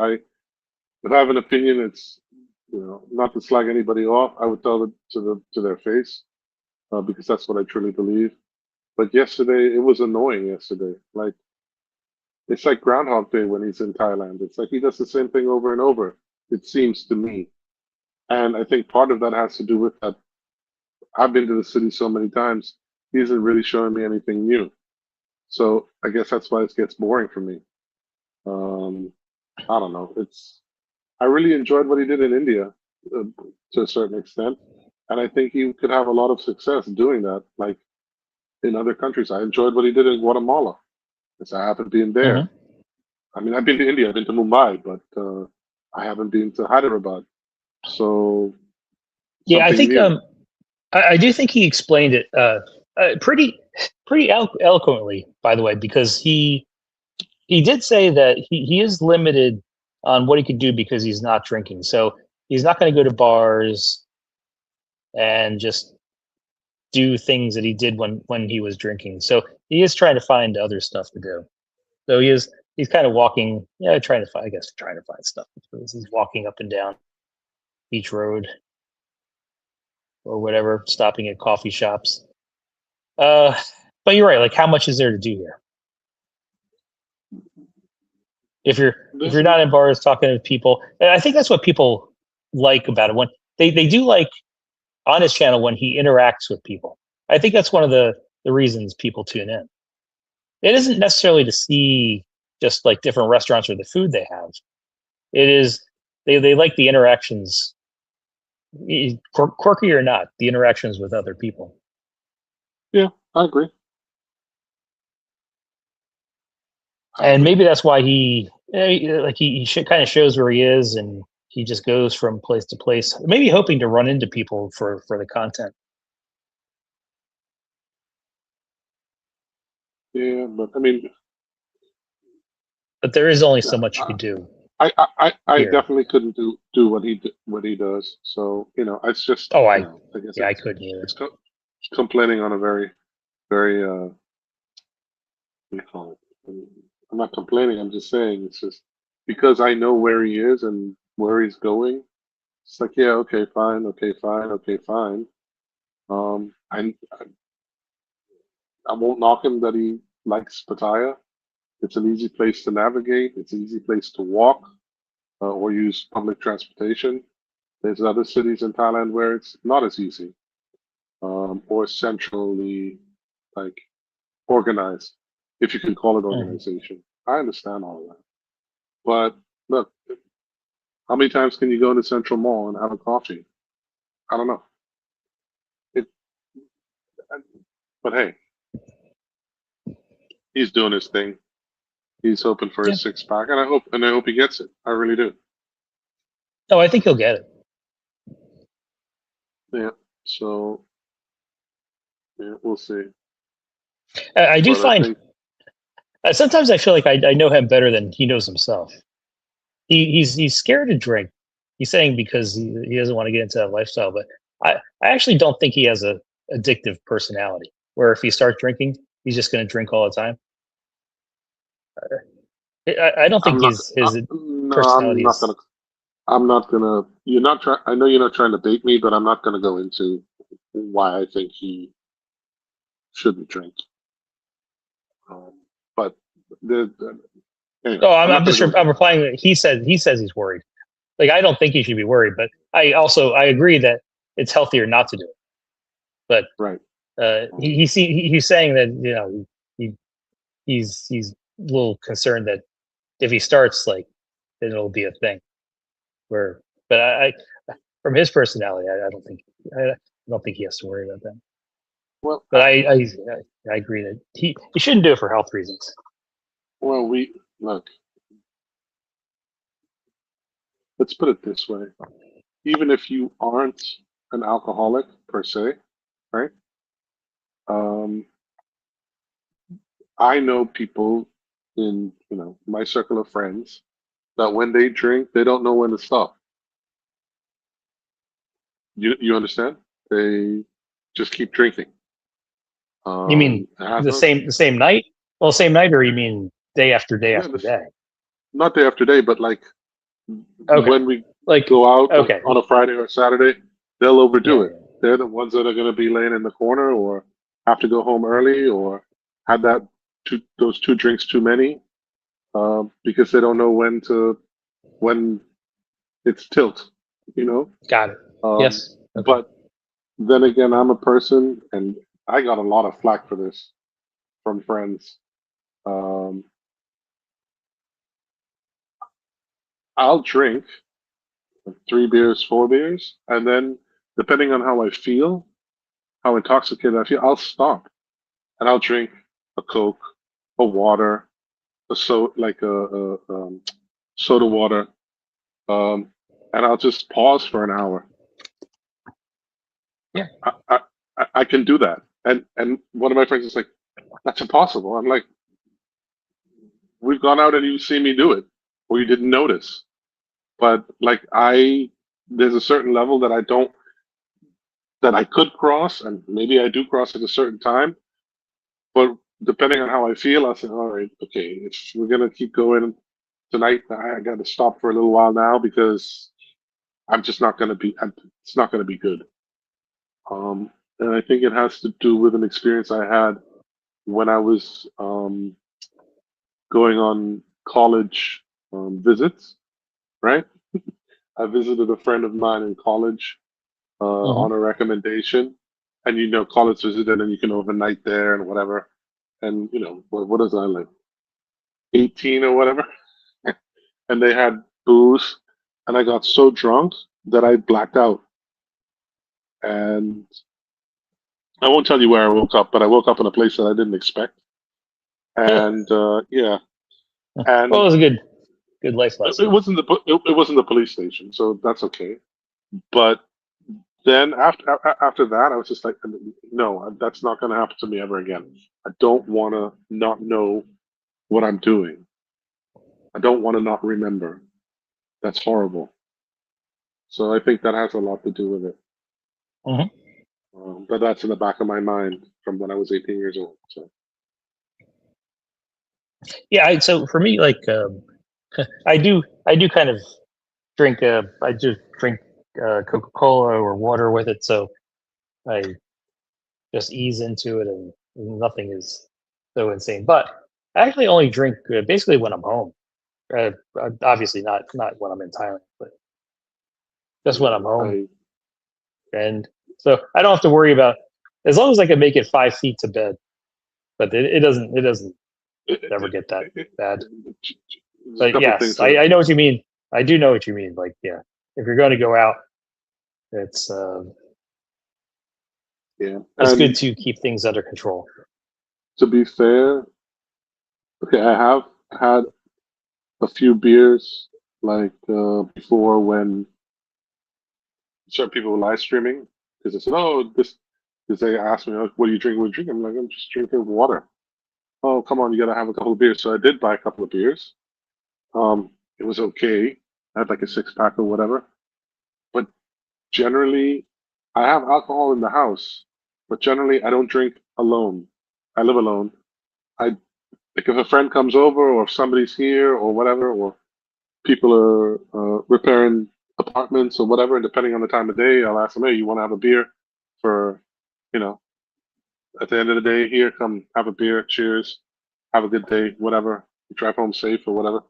If I have an opinion, it's not to slag anybody off. I would tell it to their face, because that's what I truly believe. But yesterday, it was annoying. Yesterday, like it's like Groundhog Day when he's in Thailand. It's like he does the same thing over and over. It seems to me, and I think part of that has to do with that. I've been to the city so many times. He isn't really showing me anything new. So I guess that's why it gets boring for me. Um, I don't know. I really enjoyed what he did in India, uh, to a certain extent, and I think he could have a lot of success doing that. Like in other countries, I enjoyed what he did in Guatemala, because I haven't been there. Hmm. I mean, I've been to India, I've been to Mumbai, but I haven't been to Hyderabad. So Yeah, I something think new. I do think he explained it pretty eloquently, by the way, because he did say that he is limited on what he could do because he's not drinking. So he's not going to go to bars and just do things that he did when he was drinking. So he is trying to find other stuff to do. So he's kind of walking, yeah, trying to find stuff. He's walking up and down Beach Road or whatever, stopping at coffee shops. Uh, but you're right. Like, how much is there to do here? If This, you're not in bars talking to people, and I think that's what people like about it. When they do like on his channel when he interacts with people. I think that's one of the reasons people tune in. It isn't necessarily to see just like different restaurants or the food they have. It is they like the interactions, quirky or not, the interactions with other people. yeah, I agree. I And agree. maybe that's why he kind of shows where he is, and he just goes from place to place, maybe hoping to run into people for the content. Yeah, but I mean, But there is only so much you I, could do I here. definitely couldn't do what he does. So it's just Oh, I I guess yeah, I couldn't either. it's complaining on a very what do you call it? I'm not complaining. I'm just saying it's just because I know where he is and where he's going. It's like, yeah, okay, fine, okay, fine, okay, fine. I won't knock him that he likes Pattaya. It's an easy place to navigate. It's an easy place to walk, or use public transportation. There's other cities in Thailand where it's not as easy, or centrally like organized, if you can call it Mhm. organization. I understand all of that, but look, how many times can you go to Central Mall and have a coffee? I don't know. It, but hey, he's doing his thing. He's hoping for Yeah. his 6-pack, and I hope he gets it. I really do. No, I think he'll get it. Yeah. So yeah, we'll see. I do But I find think sometimes I feel like I know him better than he knows himself. He's scared to drink. He's saying because he doesn't want to get into that lifestyle, but I actually don't think he has a addictive personality. Where if he starts drinking, he's just going to drink all the time. I don't think I'm not. his No, I'm personality not gonna. is. I'm not gonna. You're not trying. I know you're not trying to bait me, but I'm not gonna go into why I think he shouldn't drink. But anyway, Oh, I'm not gonna go into I'm that. replying that he says he's worried. Like I don't think he should be worried, but I agree that it's healthier not to do it. But Right. he's saying that he he's a little concerned that if he starts like then it'll be a thing where. But from his personality, I don't think he has to worry about that. Well, But I agree that he shouldn't do it for health reasons. well, we look. let's put it this way: even if you aren't an alcoholic per se, right? Um, I know people in my circle of friends that when they drink, they don't know when to stop. You understand? They just keep drinking. You mean It has the no, same night? Well, same night, or you mean day after day yeah, after this, day? not day after day, but like Okay, when we like go out okay, on a Friday or Saturday, they'll overdo yeah, it. They're the ones that are going to be laying in the corner or have to go home early or had those two drinks too many because they don't know when it's tilt, you know. got it. Um, Yes, okay. but then again, I'm a person, and I got a lot of flack for this from friends. Um, I'll drink 3 beers, 4 beers, and then depending on how I feel, how intoxicated I feel, I'll stop and I'll drink a Coke, a water, a soda water, um, and I'll just pause for an hour. Yeah, I, I I can do that, and one of my friends is like, "That's impossible." I'm like, "We've gone out and you've seen me do it, or you didn't notice." But like there's a certain level that I could cross, and maybe I do cross at a certain time. But depending on how I feel, I say, all right, okay, if we're gonna keep going tonight, I got to stop for a little while now because I'm just not gonna be. It's not gonna be good. And I think it has to do with an experience I had when I was going on college visits. Right, I visited a friend of mine in college hmm on a recommendation, and college visit, and then you can overnight there and whatever. And what is I like 18 or whatever, and they had booze, and I got so drunk that I blacked out. And I won't tell you where I woke up, but I woke up in a place that I didn't expect. And yeah, well, it and was a good life it lesson. wasn't it wasn't the police station, so that's okay. But then after that, I was just like, no, that's not going to happen to me ever again. I don't want to not know what I'm doing. I don't want to not remember. That's horrible. So I think that has a lot to do with it. hmm But that's in the back of my mind from when I was 18 years old. So Yeah, so for me, like I do kind of drink. I just drink Coca Cola or water with it, so I just ease into it, and nothing is so insane. But I actually only drink basically when I'm home. Obviously not when I'm in Thailand, but just when yeah, I'm home. I And so I don't have to worry about, as long as I can make it 5 feet to bed. But it doesn't it, ever it, get that it, bad. it, there's a But couple yes, things I know what you mean. I do know what you mean. Like, yeah, if you're going to go out, it's yeah. it's good And to keep things under control. to be fair, okay, I have had a few beers like before when certain people were live streaming because they said, "Oh, this," because they asked me, "Oh, what are you drinking? What are you drinking?" I'm like, "I'm just drinking water." Oh, come on, you got to have a couple of beers. So I did buy a couple of beers. It was okay. I had like a 6 pack or whatever. But generally, I have alcohol in the house. But generally, I don't drink alone. I live alone. I like if a friend comes over or if somebody's here or whatever, or people are repairing apartments or whatever. And depending on the time of day, I'll ask them, "Hey, you want to have a beer for, you know, at the end of the day, here, come have a beer. Cheers. Have a good day. Whatever. Drive home safe or whatever.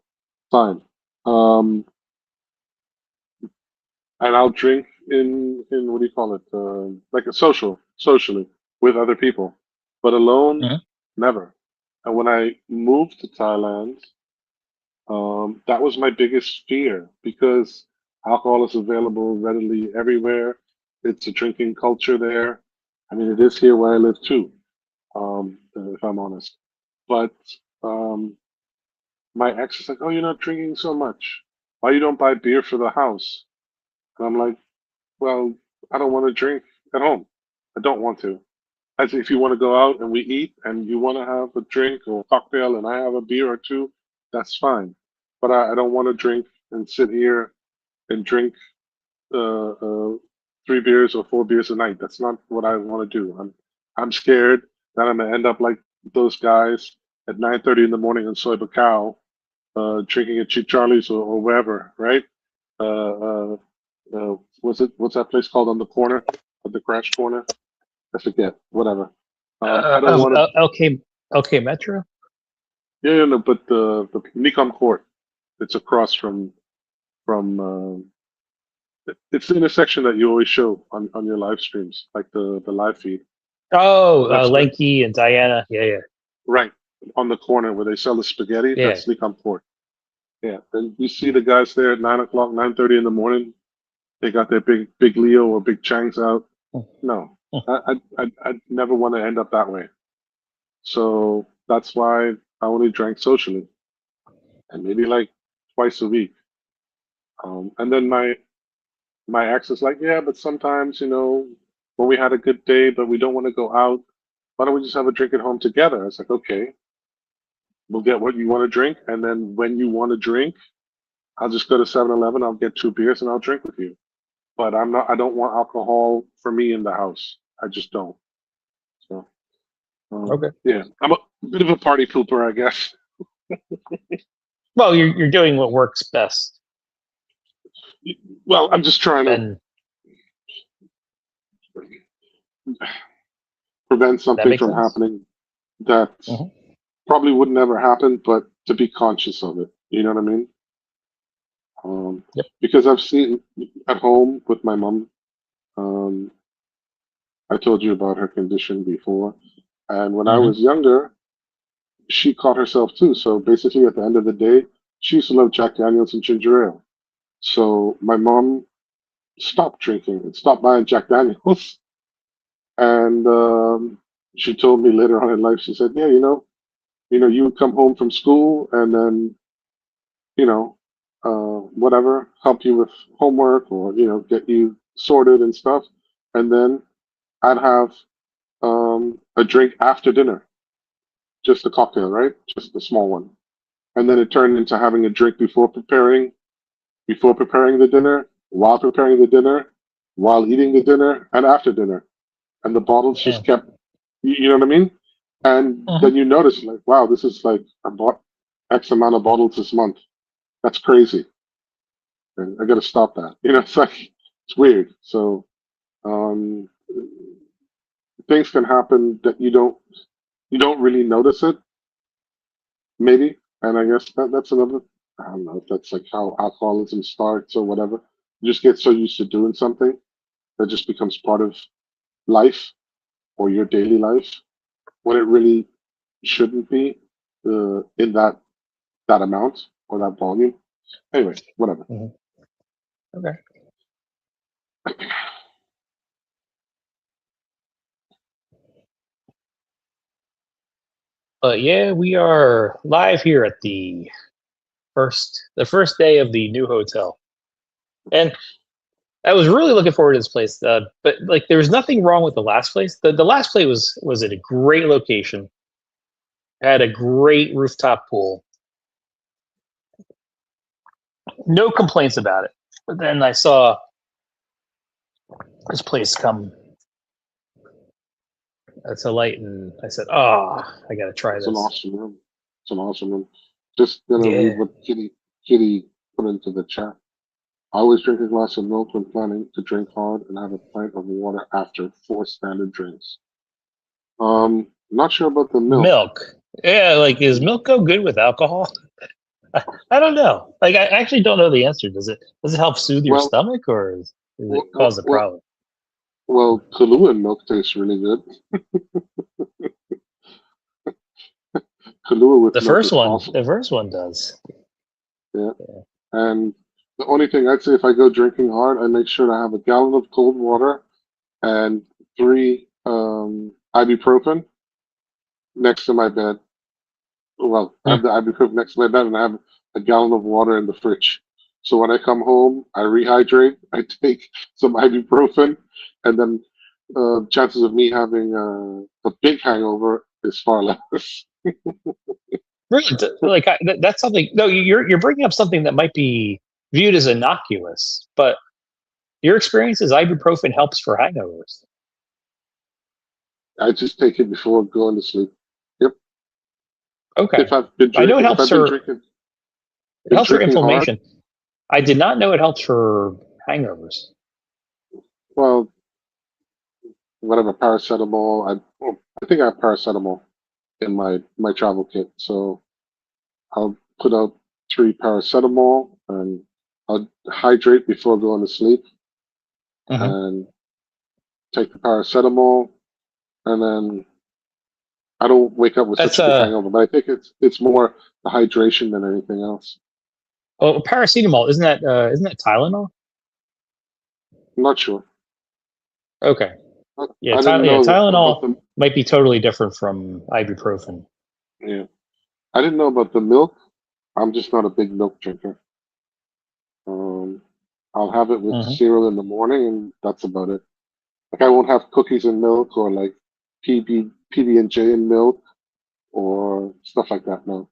Fine." Um, and I'll drink in what do you call it? Like a socially with other people, but alone, Mhm. never. And when I moved to Thailand, that was my biggest fear because alcohol is available readily everywhere. It's a drinking culture there. I mean, it is here where I live too, if I'm honest. But um, my ex is like, "Oh, you're not drinking so much." why you don't buy beer for the house? And I'm like, well, I don't want to drink at home. I don't want to. As if you want to go out and we eat and you want to have a drink or a cocktail and I have a beer or two, that's fine. But I don't want to drink and sit here and drink uh, uh, 3 beers or 4 beers a night. That's not what I want to do. I'm scared that I'm gonna end up like those guys at 9:30 in the morning in Soy Bacow, drinking at Cheap Charlie's or wherever, right? Uh, what's that place called on the corner of the Crash Corner? I forget. Whatever. I don't want to. LK Metro. Yeah, no, but the Nikon Court. It's across from. It's the intersection that you always show on your live streams, like the live feed. Oh, That's right. Lanky and Diana. Yeah. Right on the corner where they sell the spaghetti. Yeah. That's Nikon Court. Yeah, and you see the guys there at 9 o'clock, 9:30 in the morning. They got their big Leo or big Changs out. No, I never want to end up that way. So that's why I only drank socially, and maybe like twice a week. And then my ex is like, yeah, but sometimes when we had a good day, but we don't want to go out, why don't we just have a drink at home together? I was like, okay, we'll get what you want to drink, and then when you want to drink, I'll just go to 7-Eleven, I'll get 2 beers, and I'll drink with you. But I don't want alcohol for me in the house. I just don't. So, Okay. yeah, I'm a bit of a party pooper, I guess. Well, you're doing what works best. Well, I'm just trying to And prevent that something makes from sense. happening that Mhm. probably would never happen, but to be conscious of it. You know what I mean? Yep. Because I've seen at home with my mom. Um, I told you about her condition before, and when I Hmm. was younger, she caught herself too. So basically, at the end of the day, she used to love Jack Daniels and ginger ale. So my mom stopped drinking and stopped buying Jack Daniels. And she told me later on in life, she said, "Yeah, you would come home from school and then, whatever, help you with homework or get you sorted and stuff, and then I'd have a drink after dinner, just a cocktail, right? Just a small one, and then it turned into having a drink before preparing the dinner, while preparing the dinner, while eating the dinner, and after dinner. And the bottles Yeah. just kept, you know what I mean? And Mhm. then you notice, like, wow, this is like, I bought X amount of bottles this month. That's crazy. And I got to stop that. It's like, it's weird. So um, things can happen that you don't really notice it, maybe. And I guess that's another, I don't know if that's like how alcoholism starts or whatever. You just get so used to doing something that just becomes part of life or your daily life when it really shouldn't be in that amount or that volume. Anyway, whatever. Mhm. Okay. But yeah, we are live here at the first day of the new hotel, and I was really looking forward to this place. But like, there was nothing wrong with the last place. The last place was at a great location, had a great rooftop pool, no complaints about it. But then I saw this place come to light, and I said, "Oh, I got to try It's an this." awesome room. It's an awesome room. Just gonna read Yeah. what Kitty put into the chat. I always drink a glass of milk when planning to drink hard and have a pint of water after 4 standard drinks. Not sure about the milk. Milk. Yeah, like, is milk go good with alcohol? I don't know. Like, I actually don't know the answer. Does it help soothe your Well, stomach, or does it well, cause a well, problem? well, Kahlua milk tastes really good. Kahlua with The milk first is one, awesome. the first one does. Yeah. And the only thing I'd say if I go drinking hard, I make sure to have a gallon of cold water and 3 ibuprofen next to my bed. Well, I Hmm. have the ibuprofen next to my bed and I have a gallon of water in the fridge. So when I come home, I rehydrate. I take some ibuprofen, and then chances of me having a big hangover is far less. Really, like that's something. No, you're bringing up something that might be viewed as innocuous, but your experience is ibuprofen helps for hangovers. I just take it before going to sleep. Yep. Okay, If I've been I know it drinking, if helps I've been for drinking, it been helps for drinking hard, inflammation. I did not know it helps for hangovers. well, whatever paracetamol. I think I have paracetamol in my travel kit, so I'll put out 3 paracetamol and I'll hydrate before going to sleep Hmm. and take the paracetamol, and then I don't wake up with That's such a big hangover. But I think it's more the hydration than anything else. oh, paracetamol. Isn't that Tylenol? I'm not sure. Okay, I, yeah, I didn't Yeah, know about Tylenol the might be totally different from ibuprofen. yeah. I didn't know about the milk. I'm just not a big milk drinker. Um, I'll have it with Hmm. cereal in the morning, and that's about it. Like I won't have cookies and milk or like PB&J and milk or stuff like that. No.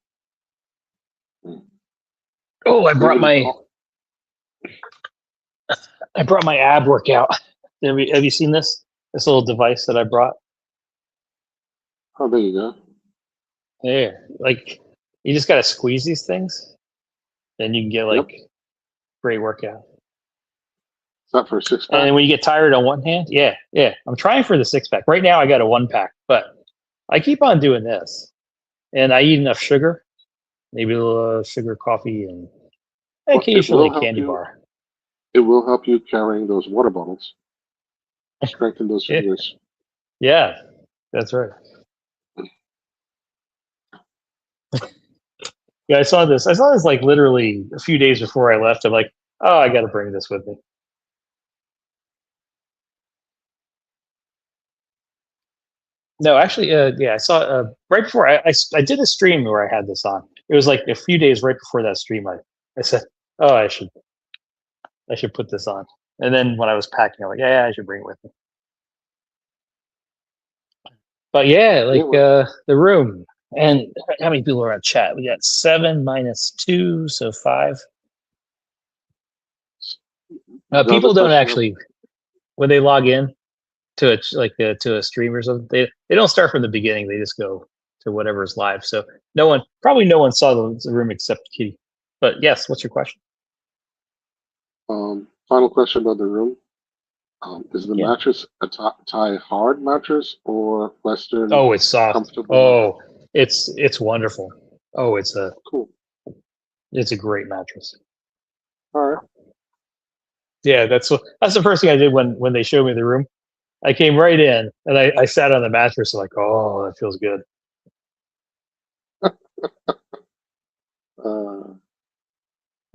Mm. Oh, Even I brought my ab workout. Have you seen this little device that I brought? oh, there you go. Is Yeah, like you just got to squeeze these things, and you can get Yep. like great workout. That for a six pack? And when you get tired on one hand, yeah, I'm trying for the 6 pack. Right now, I got a 1 pack, but I keep on doing this, and I eat enough sugar, maybe a little sugar coffee, and Well, occasionally a candy bar. it will help you carrying those water bottles. Strengthen those Yeah, fingers. yeah, that's right. Yeah, I saw this. I saw this like literally a few days before I left. I'm like, oh, I got to bring this with me. No, actually, yeah, I saw right before I did a stream where I had this on. It was like a few days right before that stream. I said, oh, I should put this on. And then when I was packing, I'm like, yeah, I should bring it with me. But yeah, Yeah, like well, the room. And how many people are on chat? We got 7 - 2, so 5. the other People don't question of actually when they log in to a stream or something. They don't start from the beginning. They just go to whatever's live. So no one saw the room except Kitty. But yes, what's your question? final question about the room. Is the Yeah. mattress a Thai hard mattress or Western Oh, it's soft. comfortable mattress? Oh, it's wonderful. Oh, Cool. it's a great mattress. All right. Yeah, that's the first thing I did when they showed me the room. I came right in and I sat on the mattress like, oh, that feels good. Uh,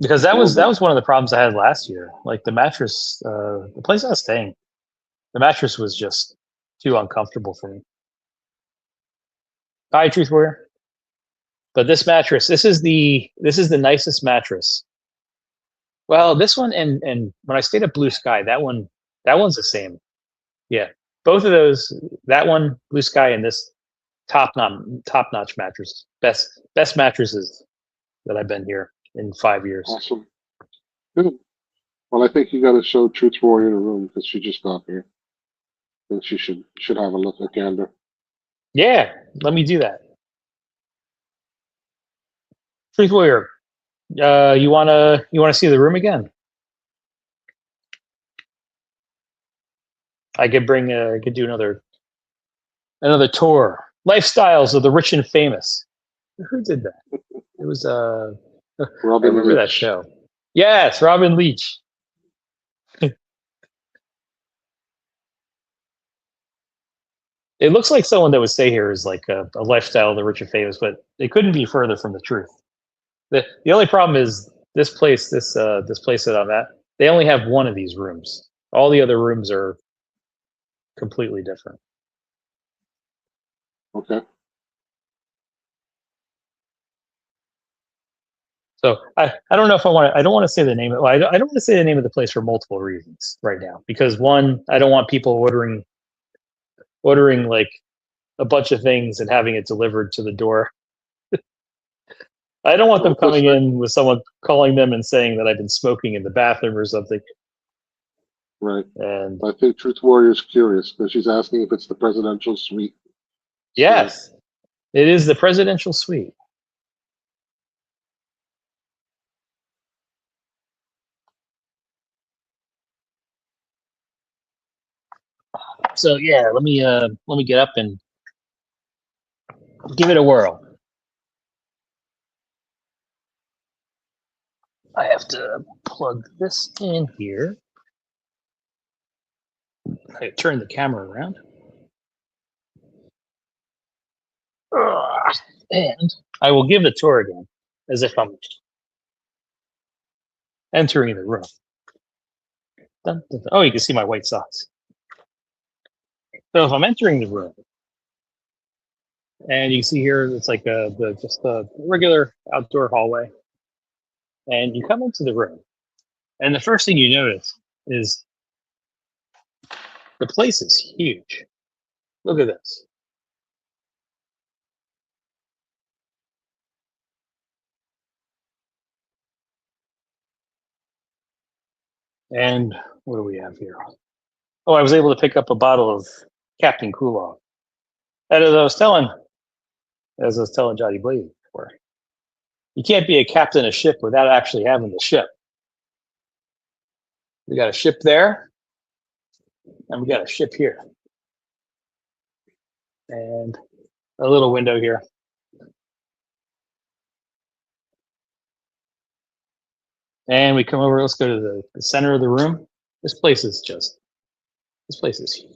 Because well that done. was one of the problems I had last year. Like the mattress, the place I was staying, the mattress was just too uncomfortable for me. Hi, Truth Warrior. But this mattress, this is the nicest mattress. Well, this one and when I stayed at Blue Sky, that one's the same. Yeah, both of those, that one, Blue Sky, and this top notch mattress, best mattresses that I've been here in 5 years. Awesome. Good. Well, I think you got to show Truth Warrior the room because she just got here. And she should have a look at Gander. Yeah, let me do that. Truth Warrior, you wanna see the room again? I could do another tour. Lifestyles of the rich and famous. Who did that? It was I Robin remember that Leach. show. Yes, Robin Leach. It looks like someone that would stay here is like a lifestyle of the rich and famous, but it couldn't be further from the truth. The only problem is this place that I'm at. They only have one of these rooms. All the other rooms are completely different. Okay. So I don't know if I want to. I don't want to say the name. Well, I don't want to say the name of the place for multiple reasons right now. Because one, I don't want people ordering like a bunch of things and having it delivered to the door. I don't want them coming in with someone calling them and saying that I've been smoking in the bathroom or something. Right. And I think Truth Warrior is curious because she's asking if it's the presidential suite. yes, it is the presidential suite. So yeah, let me get up and give it a whirl. I have to plug this in here. I turn the camera around. And I will give the tour again as if I'm entering the room. Dun, dun, dun. Oh, you can see my white socks. So if I'm entering the room, and you see here, it's like just a regular outdoor hallway, and you come into the room, and the first thing you notice is the place is huge. Look at this. And what do we have here? Oh, I was able to pick up a bottle of Captain Cool-Off. And as I was telling Johnny Blaze before, you can't be a captain of ship without actually having the ship. We got a ship there, and we got a ship here. And a little window here. And we come over, let's go to the center of the room. This place is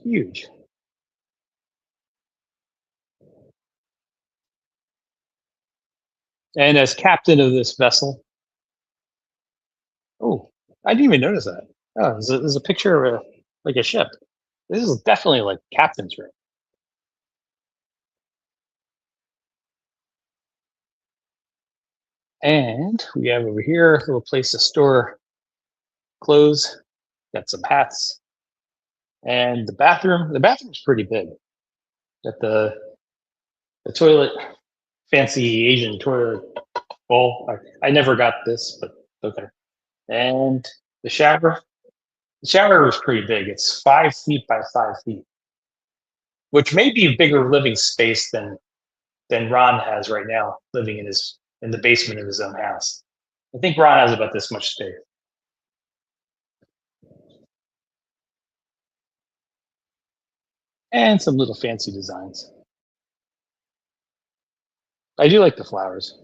huge. And as captain of this vessel, oh, I didn't even notice that. Oh, there's a picture of like a ship. This is definitely like captain's room. And we have over here a little place to store clothes. Got some hats. And the bathroom's pretty big. Got the toilet, fancy Asian toilet bowl. I never got this, but okay. And the shower was pretty big. It's 5 feet by 5 feet, which may be a bigger living space than Ron has right now, living in the basement of his own house. I think Ron has about this much space. And some little fancy designs. I do like the flowers.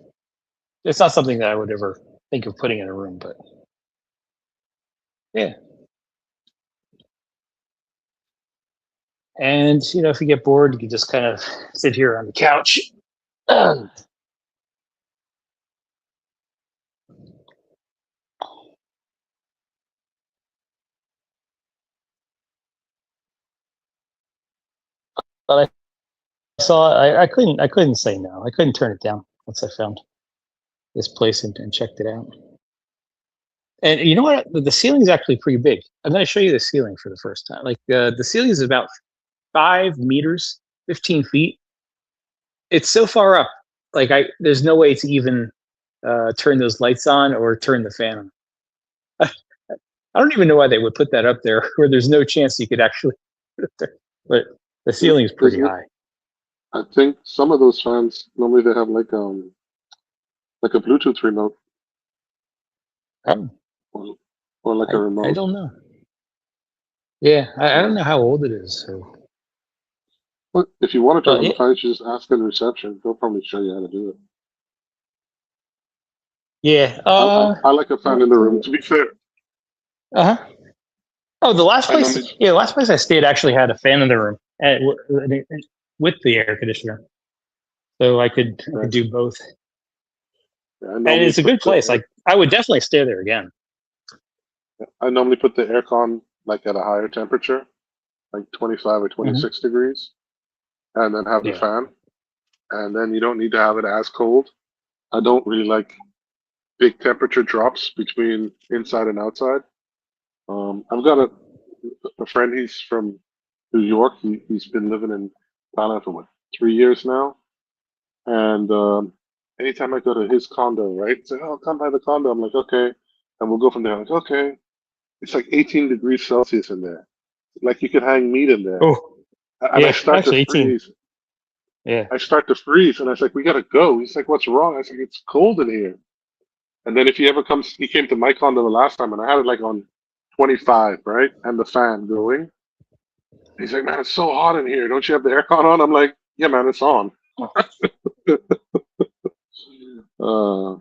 It's not something that I would ever think of putting in a room, but yeah. And if you get bored, you can just kind of sit here on the couch. But I saw I couldn't say no. I couldn't turn it down once I found this place and checked it out. And you know what? The ceiling is actually pretty big. I'm going to show you the ceiling for the first time. Like the ceiling is about 5 meters, 15 feet. It's so far up. Like there's no way to even turn those lights on or turn the fan on. I don't even know why they would put that up there where there's no chance you could actually put it there. But the ceiling is pretty high. I think some of those fans normally they have like a Bluetooth remote. Oh. Or like a remote. I don't know. Yeah, I don't know how old it is. So. But if you want to turn on the fan, you should just ask in reception. They'll probably show you how to do it. Yeah. I like a fan in the room, to be fair. Uh-huh. Oh, the last place I stayed actually had a fan in the room with the air conditioner. So I could do both. Yeah, and it's a good place. Like I would definitely stay there again. I normally put the aircon like at a higher temperature, like 25 or 26 degrees, and then have the fan. And then you don't need to have it as cold. I don't really like big temperature drops between inside and outside. I've got a friend. He's from New York. He's been living in Thailand for what 3 years now. And anytime I go to his condo, right, it's like, oh, come by the condo. I'm like, okay, and we'll go from there. I'm like, okay, it's like 18 degrees Celsius in there. Like you could hang meat in there, Oh, and I yeah, start to actually 18. freeze. Yeah. I start to freeze, and I was like, we gotta go. He's like, what's wrong? I was like, it's cold in here. And then if he ever comes, he came to my condo the last time, and I had it like on 25, right, and the fan going. He's like, man, it's so hot in here. Don't you have the aircon on? I'm like, yeah, man, it's on. Uh,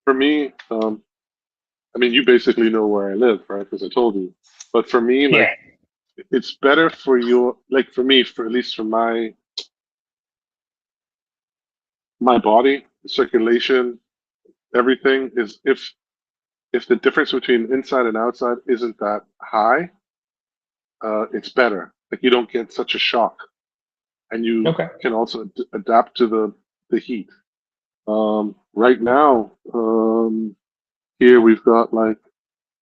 for me, I mean, you basically know where I live, right? Because I told you. But for me, like, Yeah. it's better for you, like for me, for at least for my body, circulation, everything is if the difference between inside and outside isn't that high, it's better. Like you don't get such a shock, and you Okay. can also adapt to the heat. Right now, here we've got like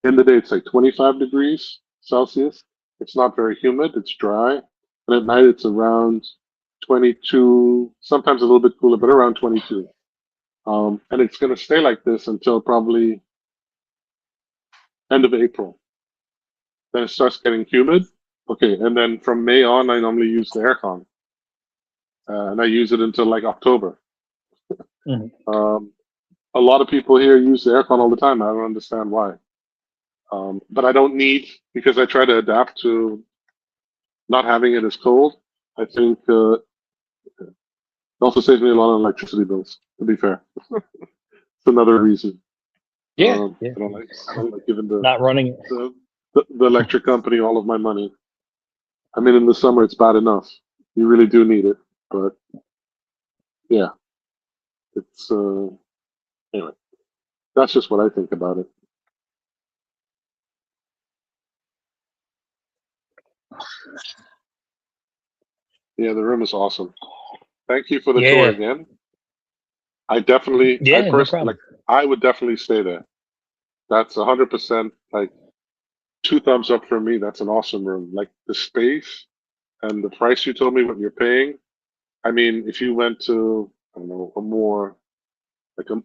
in the day it's like 25 degrees Celsius. It's not very humid. It's dry, and at night it's around 22. Sometimes a little bit cooler, but around 22. And it's going to stay like this until probably end of April. Then it starts getting humid. Okay, and then from May on, I normally use the aircon, and I use it until like October. Mhm. A lot of people here use the aircon all the time. I don't understand why. But I don't need because I try to adapt to not having it as cold. I think it also saves me a lot on electricity bills. To be fair, it's another reason. Yeah. Yeah. I don't like giving Not running. the the electric company all of my money. I mean, in the summer it's bad enough. You really do need it, but yeah, it's anyway. That's just what I think about it. Yeah, the room is awesome. Thank you for the tour Yeah. again. I definitely, I Yeah. No personally, like, problem. I would definitely stay there. That's 100% like two thumbs up for me. That's an awesome room. Like the space and the price you told me what you're paying. I mean, if you went to, I don't know, a more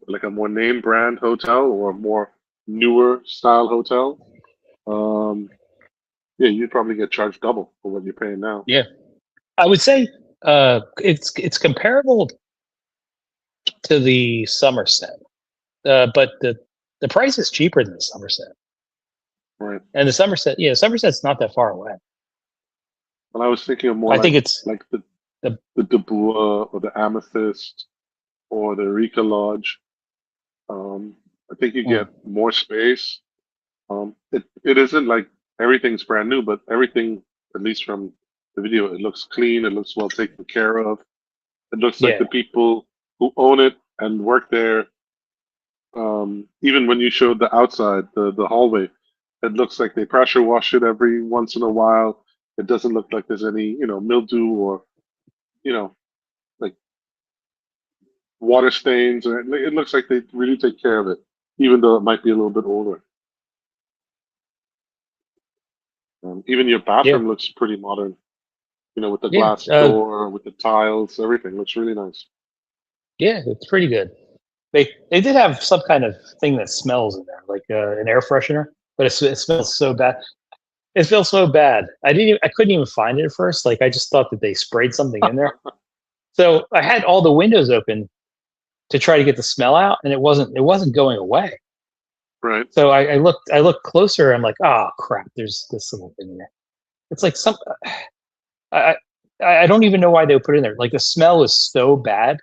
like a more name brand hotel or a more newer style hotel, um, yeah, you'd probably get charged double for what you're paying now. Yeah. I would say it's comparable to the Somerset, but the price is cheaper than the Somerset. Right. And the Somerset, yeah, Somerset's not that far away. And I was thinking of more I think it's like the the Dubois or the Amethyst or the Rika Lodge. I think you get more space. It isn't like everything's brand new, but everything, at least from the video, it looks clean. It looks well taken care of. It looks like yeah, the people who own it and work there. Even when you showed the outside, the hallway, it looks like they pressure wash it every once in a while. It doesn't look like there's any, mildew or, you know, like water stains. Or it looks like they really take care of it, even though it might be a little bit older. Even your yeah, bathroom looks pretty modern, with the yeah, glass door, with the tiles, everything looks really nice. yeah. It's pretty good. They did have some kind of thing that smells in there, like an air freshener, but it smells so bad. It feels so bad. I couldn't even find it at first. Like I just thought that they sprayed something in there. So I had all the windows open to try to get the smell out, and it wasn't going away. Right. So I looked closer. I'm like, oh crap, there's this little thing in there. It's like some. I I don't even know why they would put it in there. Like the smell is so bad.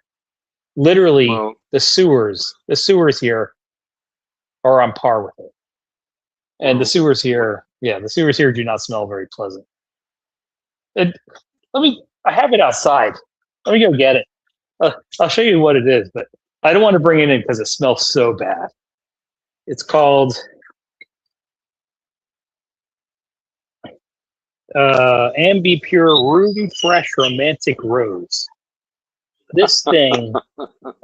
Literally, Well, the sewers here are on par with it, and the well, sewers here, yeah, the sewers here do not smell very pleasant. And I have it outside. Let me go get it. I'll show you what it is, but I don't want to bring it in because it smells so bad. It's called Ambi Pure Ruby Fresh Romantic Rose. This thing,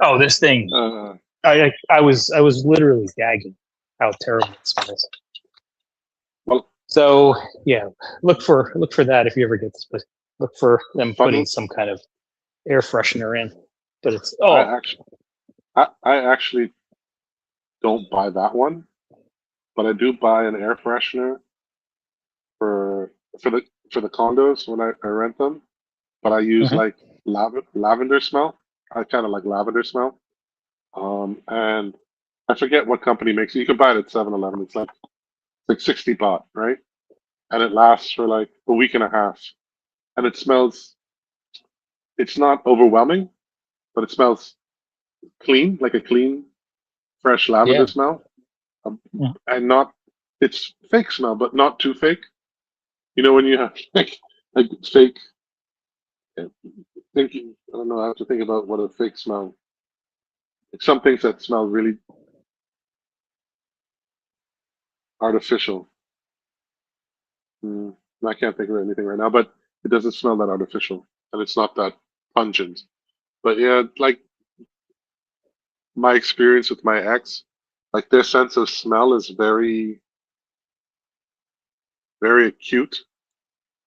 oh, this thing, uh, I was literally gagging how terrible it smells. Well, So yeah, look for that if you ever get this. But look for them putting fun. some kind of air freshener in. But it's I actually don't buy that one, but I do buy an air freshener for for the condos when I rent them. But I use Mhm. like lavender smell. I kind of like lavender smell. And I forget what company makes it. You can buy it at 7-Eleven. It's like 60 baht, right? And it lasts for like a week and a half. And it smells. It's not overwhelming, but it smells clean, like a clean, fresh lavender Yeah. smell. Mhm. And not. It's fake smell, but not too fake. You know when you have like fake. Thinking, I don't know. I have to think about what a fake smell. Like some things that smell really artificial. Mm, I can't think of anything right now, but it doesn't smell that artificial, and it's not that pungent. But yeah, like my experience with my ex, like their sense of smell is very, very acute,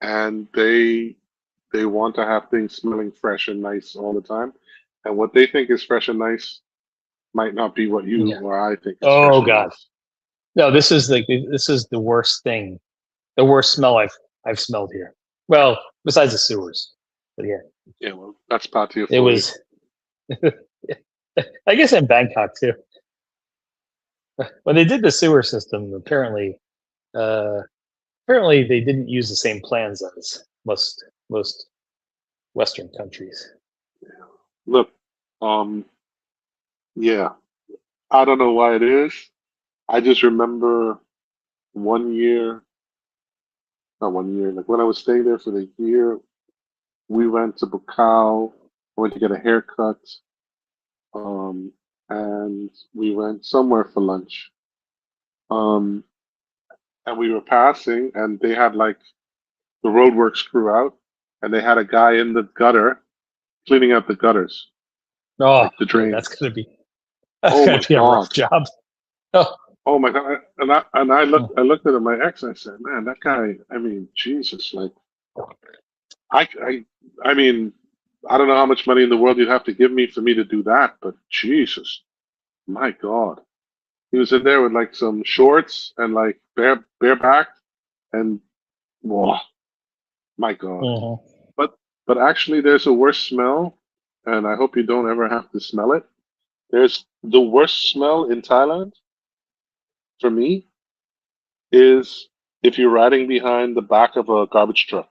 and they want to have things smelling fresh and nice all the time. And what they think is fresh and nice might not be what you Yeah. or I think is Oh fresh and God. nice. No, this is the worst thing. The worst smell I've smelled here. Well, besides the sewers. But yeah, Yeah, well, that's patio it for you. was. I guess in Bangkok too. When they did the sewer system, uh, apparently they didn't use the same plans as most Western countries. Look, um, yeah, I don't know why it is. I just remember one year, not one year, like when I was staying there for the year, we went to Bukau, went to get a haircut, um, and we went somewhere for lunch. Um, and we were passing, and they had like the roadworks crew out, and they had a guy in the gutter cleaning out the gutters, Oh, like the yeah, drains. that's Oh gonna my be a God. rough job. Oh, Oh my God. And I looked at my ex and I said, man, that guy, I mean, Jesus, like I, I, I mean, I don't know how much money in the world you'd have to give me for me to do that, but Jesus, my God. He was in there with like some shorts and like bareback and whoa, my God. mhm. But but actually there's a worse smell, and I hope you don't ever have to smell it. There's the worst smell in Thailand for me is if you're riding behind the back of a garbage truck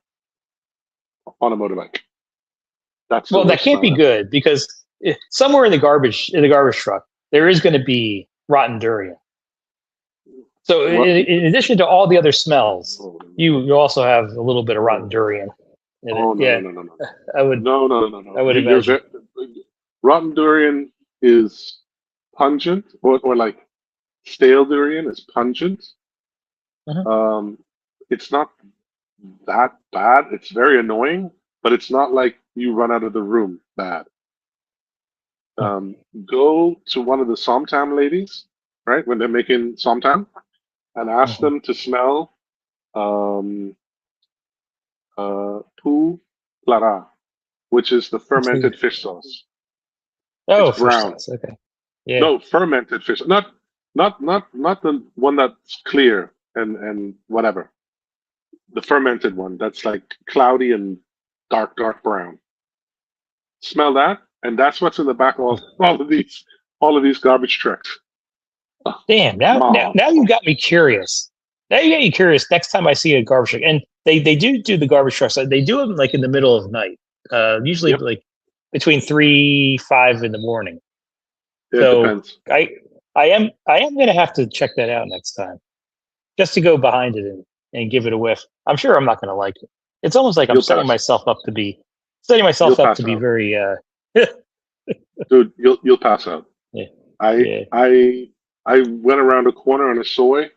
on a motorbike. That's the Well, that worst can't smell be ever. good because somewhere in the garbage truck there is going to be rotten durian. So What? in addition to all the other smells, Oh, you also have a little bit of rotten oh, durian in it. oh no Yeah, no no no no I would no no no no. I would You're imagine. very, rotten durian is pungent, or like stale durian is pungent. Mhm. Um, it's not that bad. It's very annoying, but it's not like you run out of the room bad. Um, Go to one of the somtam ladies, right, when they're making somtam, and ask Mhm. them to smell um, pu clara, which is the fermented fish sauce. It's Oh, fish brown. sauce. Okay. Yeah. No, fermented fish, not the one that's clear and whatever. The fermented one that's like cloudy and dark brown. Smell that, and that's what's in the back of all of these garbage trucks. Oh, Damn. mom. Now you got me curious. Now you got me curious. Next time I see a garbage truck, and they do the garbage trucks. They do them like in the middle of the night. Usually Yep, like between 3 5 in the morning. it So depends. I I am gonna have to check that out next time, just to go behind it and give it a whiff. I'm sure I'm not gonna like it. It's almost like I'm You'll pass. setting You'll myself up to pass be out, very dude. You'll pass out. yeah I yeah. I I went around a corner on a soy,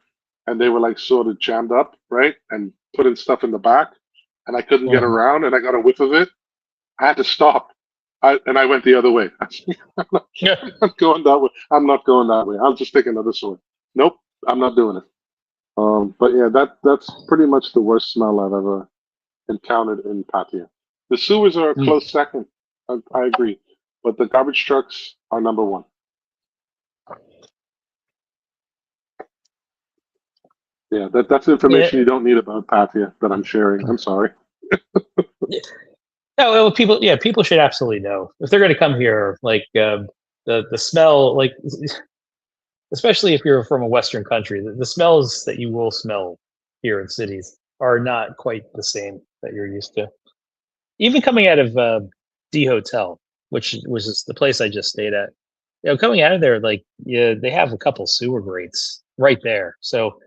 and they were like sort of jammed up, right, and putting stuff in the back, and I couldn't get Mhm. around, and I got a whiff of it. I had to stop. I went the other way. I'm not, Yeah. I'm not going that way. I'm not going that way. I'll just take another sword. Nope, I'm not doing it. But yeah, that's pretty much the worst smell I've ever encountered in Pattaya. The sewers are a Mm. close second. I agree, but the garbage trucks are number one. Yeah, that's Yeah. information you don't need about Pattaya that I'm sharing. I'm sorry. No, well, people. Yeah, people should absolutely know if they're going to come here. Like the smell, like especially if you're from a Western country, the smells that you will smell here in cities are not quite the same that you're used to. Even coming out of D Hotel, which was just the place I just stayed at. Coming out of there, like yeah, they have a couple sewer grates right there, so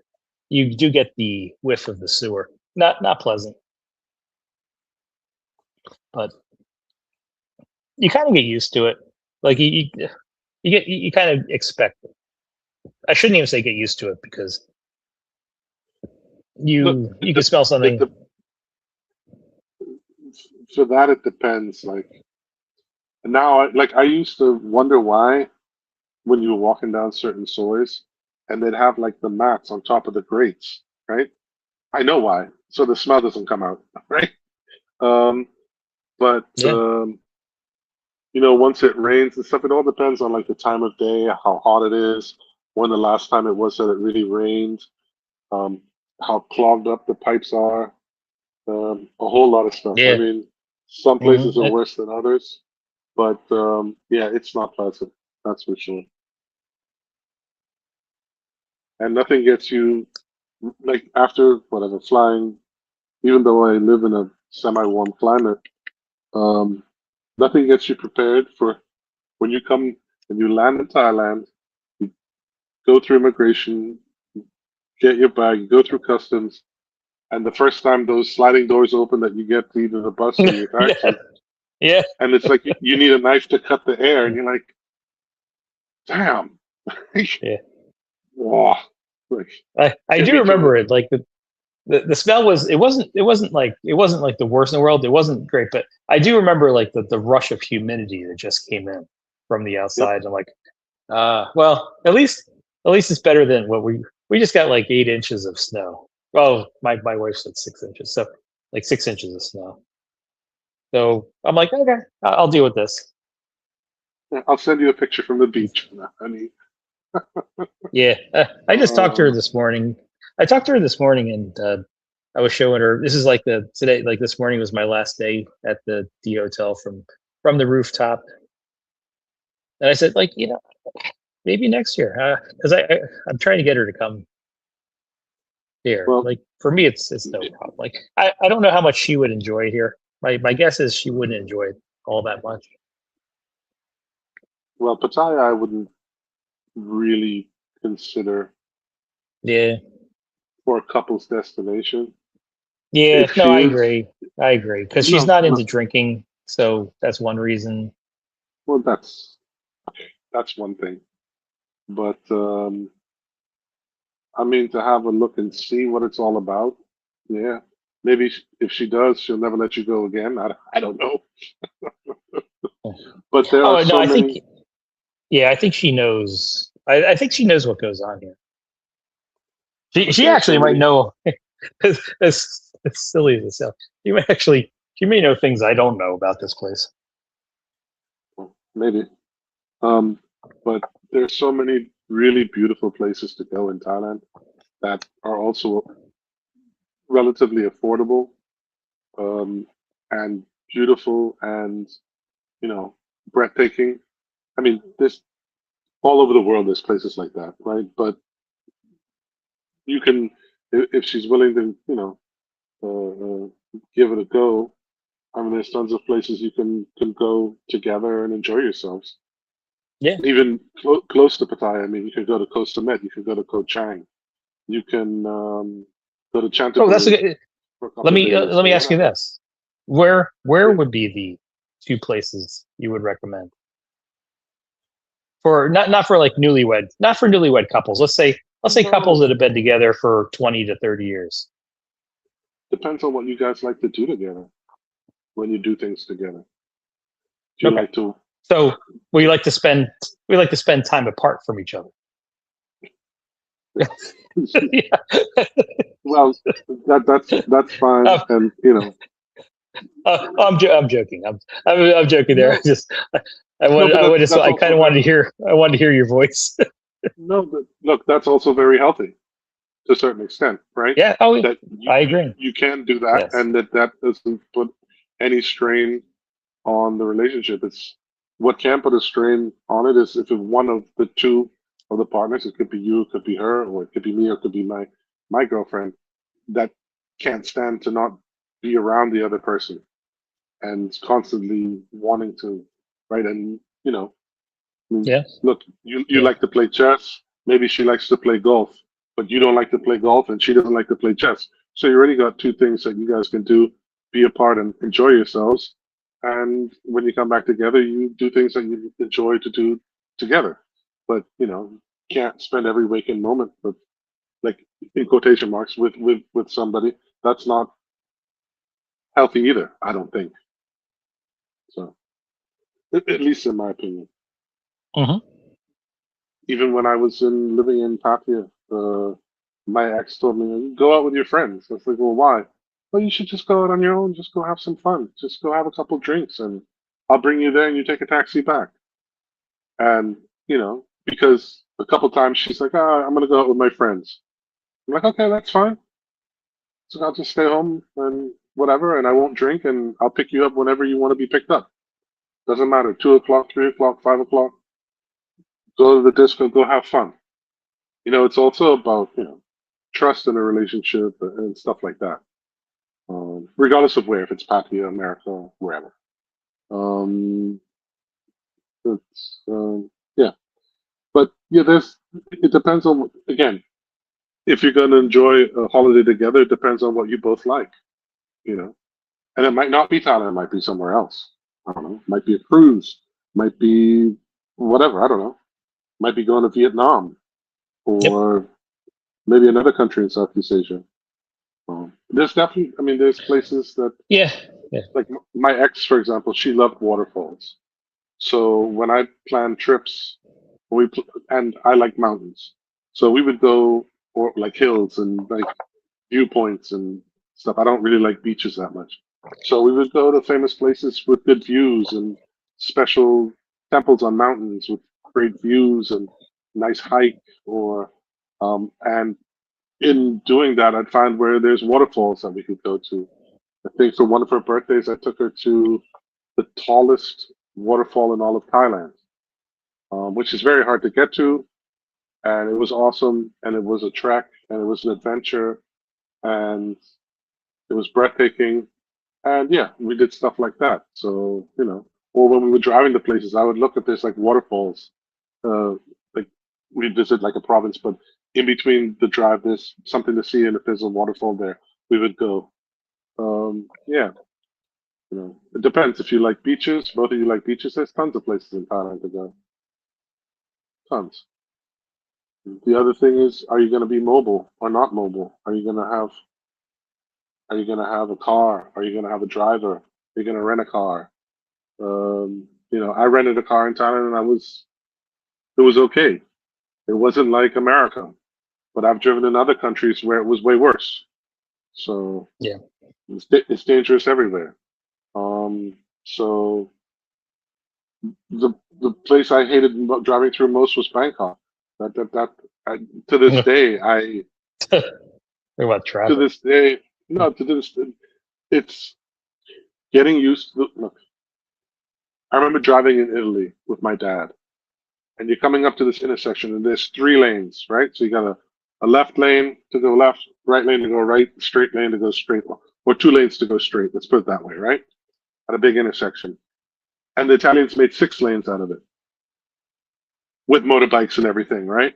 you do get the whiff of the sewer. Not pleasant, but you kind of get used to it. Like you kind of expect it. I shouldn't even say get used to it because Look, you can smell it something. de- for that it depends. Like now, I used to wonder why when you were walking down certain sewers, and they'd have like the mats on top of the grates, right? I know why, so the smell doesn't come out, right? Um, but Yeah, once it rains and stuff, it all depends on like the time of day, how hot it is, when the last time it was that it really rained, um, how clogged up the pipes are, a whole lot of stuff. I yeah. mean, some places Hmm. are worse than others, but yeah, it's not pleasant. That's for sure. And nothing gets you like after whatever flying. Even though I live in a semi-warm climate, um, nothing gets you prepared for when you come and you land in Thailand. You go through immigration, get your bag, you go through customs, and the first time those sliding doors open that you get to either the bus or your Yeah, taxi, yeah. and it's like you need a knife to cut the air, and you're like, damn, Yeah. wow, like I get do me remember through it. Like the smell was it wasn't like the worst in the world. It wasn't great, but I do remember like the rush of humidity that just came in from the it. Yep. outside. I'm like, well, at least it's better than what we just got like 8 inches of snow. Well, my wife said 6 inches, so like 6 inches of snow. So I'm like, okay, I'll deal with this. I'll send you a picture from the beach, honey. Yeah, I just talked to her Uh, this morning. I talked to her this morning, and I was showing her. This is like the today, like this morning was my last day at the D hotel from the rooftop, and I said, like, maybe next year, because I'm trying to get her to come here. well, Like for me, it's no problem. Like I don't know how much she would enjoy it here. My guess is she wouldn't enjoy it all that much. well, Pattaya, I wouldn't really consider Yeah, for a couple's destination. yeah. If No, she I is, agree. I agree because she's no, not into no. drinking, so that's one reason. Well, that's one thing. But I mean, to have a look and see what it's all about, yeah. Maybe if she does, she'll never let you go again. I don't know. But there are Oh no, so I think many. yeah, I think she knows. I think she knows what goes on here. But She there are so actually might many. know. As silly as it sounds, she may know things I don't know about this place. Well, maybe. Um, but there's so many really beautiful places to go in Thailand that are also relatively affordable, um, and beautiful and you know breathtaking. I mean, there's all over the world. There's places like that, right? But you can, if she's willing to, give it a go. I mean, there's tons of places you can go together and enjoy yourselves. Yeah. Even close to Pattaya, I mean, you can go to Koh Samet, you can go to Koh Chang, you can go to Oh, that's a Chantaburi good. for a Let couple of me days let or me ask you whatever. this: where Yeah. would be the two places you would recommend for not for like newlywed, not for newlywed couples? Let's say couples No, that have been together for 20 to 30 years. depends on what you guys like to do together when you do things together. Do you Okay. like to? So we like to spend time apart from each other. Yeah. Well, that's fine, Um, and I'm joking. I'm joking there. no, no, but that's I kind also of very wanted to hear your voice. no, but look, that's also very healthy to a certain extent, right? Yeah. Oh, That I agree. you can do that, Yes. and that doesn't put any strain on the relationship. It's what can put a strain on it is if one of the two of the partners, it could be you, it could be her, or it could be me, or it could be my girlfriend, that can't stand to not be around the other person and constantly wanting to, right? And I mean, Yeah. look, you Yeah. like to play chess. Maybe she likes to play golf, but you don't like to play golf, and she doesn't like to play chess. So you already got two things that you guys can do: be apart and enjoy yourselves. And when you come back together, you do things that you enjoy to do together. But can't spend every waking moment with, like, in quotation marks, with somebody. That's not healthy either. I don't think so. At least in my opinion. Hmm. Even when I was living in Patia, my ex told me, "Go out with your friends." I was like, "Well, why?" "Well, you should just go out on your own. Just go have some fun. Just go have a couple drinks, and I'll bring you there, and you take a taxi back." And because a couple times she's like, "Ah, I'm gonna go out with my friends." I'm like, "Okay, that's fine. So I'll just stay home and whatever, and I won't drink, and I'll pick you up whenever you want to be picked up. Doesn't matter. 2 o'clock, 3 o'clock, 5 o'clock. Go to the disco. Go have fun." It's also about trust in a relationship and stuff like that. Regardless of where, if it's Patia, America, wherever. Um, yeah, but yeah, it depends on, again, if you're going to enjoy a holiday together, it depends on what you both like, you know. And it might not be Thailand, it might be somewhere else. I don't know. Might be a cruise, might be whatever. I don't know. Might be going to Vietnam Yep. or maybe another country in Southeast Asia. There's definitely, I mean, there's places that, Yeah. Yeah. like my ex, for example, she loved waterfalls. So when I planned trips, and I like mountains, so we would go or like hills and like viewpoints and stuff. I don't really like beaches that much, so we would go to famous places with good views and special temples on mountains with great views and nice hike. Or and in doing that, I'd find where there's waterfalls that we could go to. I think for one of her birthdays, I took her to the tallest waterfall in all of Thailand, which is very hard to get to. And it was awesome. And it was a trek and it was an adventure and it was breathtaking. And yeah, we did stuff like that. So, or when we were driving to places, I would look at this like waterfalls. Like we'd visit like a province, but in between the drive, there's something to see. And if there's a waterfall there, we would go. Yeah, it depends. If you like beaches, both of you like beaches, there's tons of places in Thailand to go. Tons. The other thing is, are you going to be mobile or not mobile? Are you going to have a car? Are you going to have a driver? Are you going to rent a car? I rented a car in Thailand and it was okay. It wasn't like America, but I've driven in other countries where it was way worse. So Yeah. it's dangerous everywhere. So the place I hated driving through most was Bangkok. I, to this day, Talk about to traffic. this day, no, to this, it's getting used to. Look, I remember driving in Italy with my dad, and you're coming up to this intersection, and there's 3 lanes, right? So you got a left lane to go left, right lane to go right, straight lane to go straight, or 2 lanes to go straight. Let's put it that way, right? At a big intersection, and the Italians made 6 lanes out of it with motorbikes and everything, right?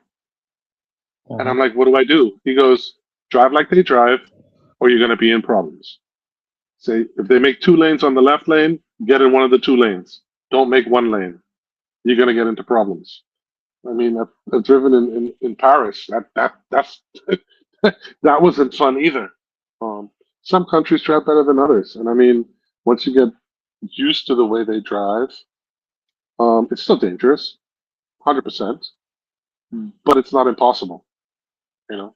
And Hmm. I'm like, what do I do? He goes, drive like they drive, or you're going to be in problems. Say, if they make 2 lanes on the left lane, get in one of the 2 lanes. Don't make 1 lane. You're going to get into problems. I mean, I've driven in Paris. That's that wasn't fun either. Um, some countries drive better than others, and I mean, once you get used to the way they drive, It's still dangerous, 100%, but it's not impossible. You know,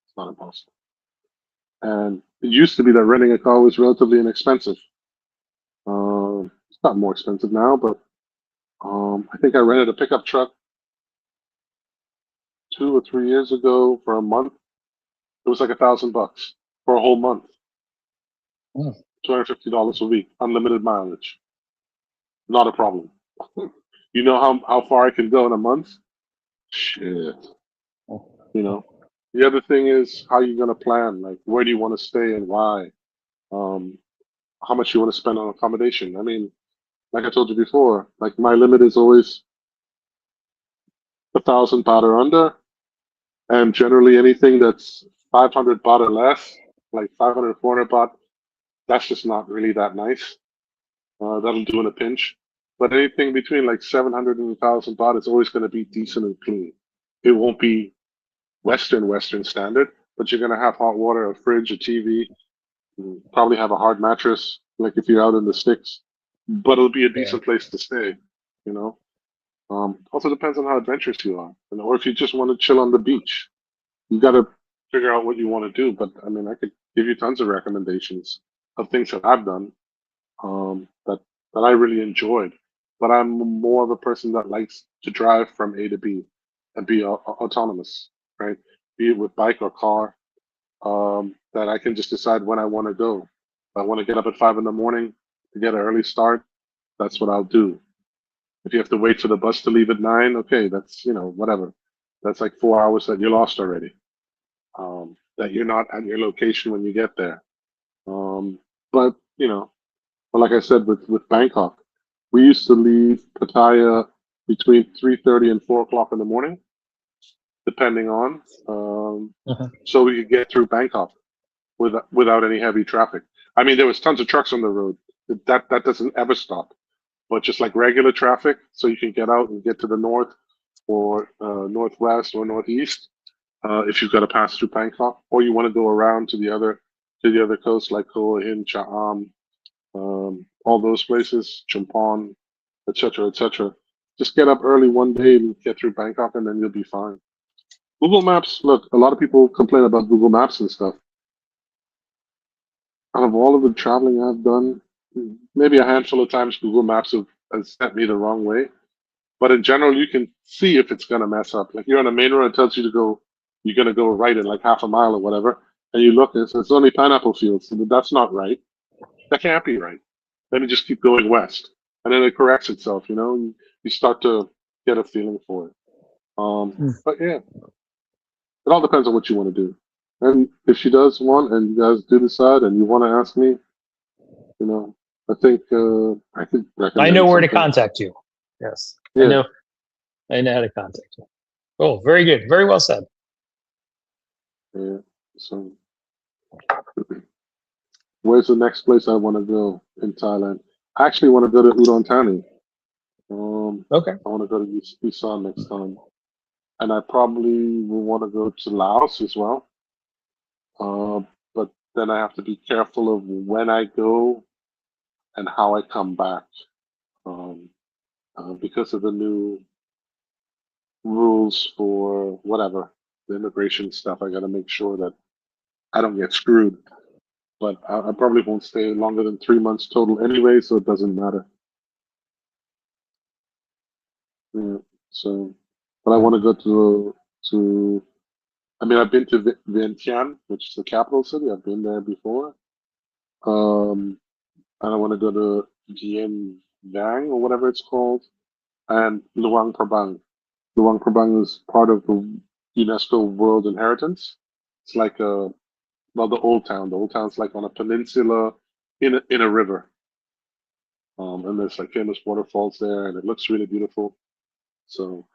it's not impossible. And it used to be that renting a car was relatively inexpensive. It's not more expensive now, but I think I rented a pickup truck 2 or 3 years ago for a month. It was like $1,000 for a whole month, Mm. $250 a week, unlimited mileage. Not a problem. You know how far I can go in a month? Shit. You know. The other thing is how you gonna plan. Like, where do you want to stay and why? Um, how much you want to spend on accommodation. I mean, like I told you before, like my limit is always 1,000 baht or under, and generally anything that's 500 baht or less, like 500, 400 baht, that's just not really that nice. That'll do in a pinch. But anything between like 700 and 1,000 baht is always going to be decent and clean. It won't be Western standard, but you're going to have hot water, a fridge, a TV, probably have a hard mattress, like if you're out in the sticks. But it'll be a Yeah. decent place to stay, you know. Also depends on how adventurous you are, or if you just want to chill on the beach. You got to figure out what you want to do. But I mean, I could give you tons of recommendations of things that I've done that I really enjoyed. But I'm more of a person that likes to drive from A to B and be autonomous, right? Be it with bike or car, that I can just decide when I want to go. If I want to get up at 5 in the morning to get an early start, that's what I'll do. If you have to wait for the bus to leave at 9, okay, that's whatever. That's like 4 hours that you lost already. That you're not at your location when you get there. But but like I said, with Bangkok, we used to leave Pattaya between 3:30 and 4 o'clock in the morning, depending on, Mhm. so we could get through Bangkok without any heavy traffic. I mean, there was tons of trucks on the road. That doesn't ever stop, but just like regular traffic, so you can get out and get to the north or northwest or northeast. If you've got to pass through Bangkok, or you want to go around to the other coast like Koh Hin, Chaam, all those places, Champon, etc., etc. Just get up early one day and get through Bangkok, and then you'll be fine. Google Maps, look, a lot of people complain about Google Maps and stuff. Out of all of the traveling I've done, maybe a handful of times Google Maps has sent me the wrong way. But in general, you can see if it's going to mess up. Like you're on a main road, it tells you to go, you're going to go right in like half a mile or whatever. And you look, it's only pineapple fields. So that's not right. That can't be right. Then you just keep going west. And then it corrects itself, you start to get a feeling for it. Mm. But yeah, it all depends on what you want to do. And if she does want, and you guys do decide, and you want to ask me, I think I could I know recommend where to something. contact you. Yes, I Yeah. know. I know how to contact you. Oh, very good. Very well said. Yeah. So, where's the next place I want to go in Thailand? I actually want to go to Udon Thani. Okay. I want to go to Busan next time, and I probably will want to go to Laos as well. But then I have to be careful of when I go and how I come back, um, because of the new rules for whatever the immigration stuff. I got to make sure that I don't get screwed. But I probably won't stay longer than 3 months total anyway, so it doesn't matter. Yeah. So, but I want to go to. I mean, I've been to Vientiane, which is the capital city. I've been there before. And I want to go to Dien Vang or whatever it's called, and Luang Prabang. Luang Prabang is part of the UNESCO World Inheritance. It's like the old town. The old town's like on a peninsula in a river. And there's like famous waterfalls there, and it looks really beautiful. So,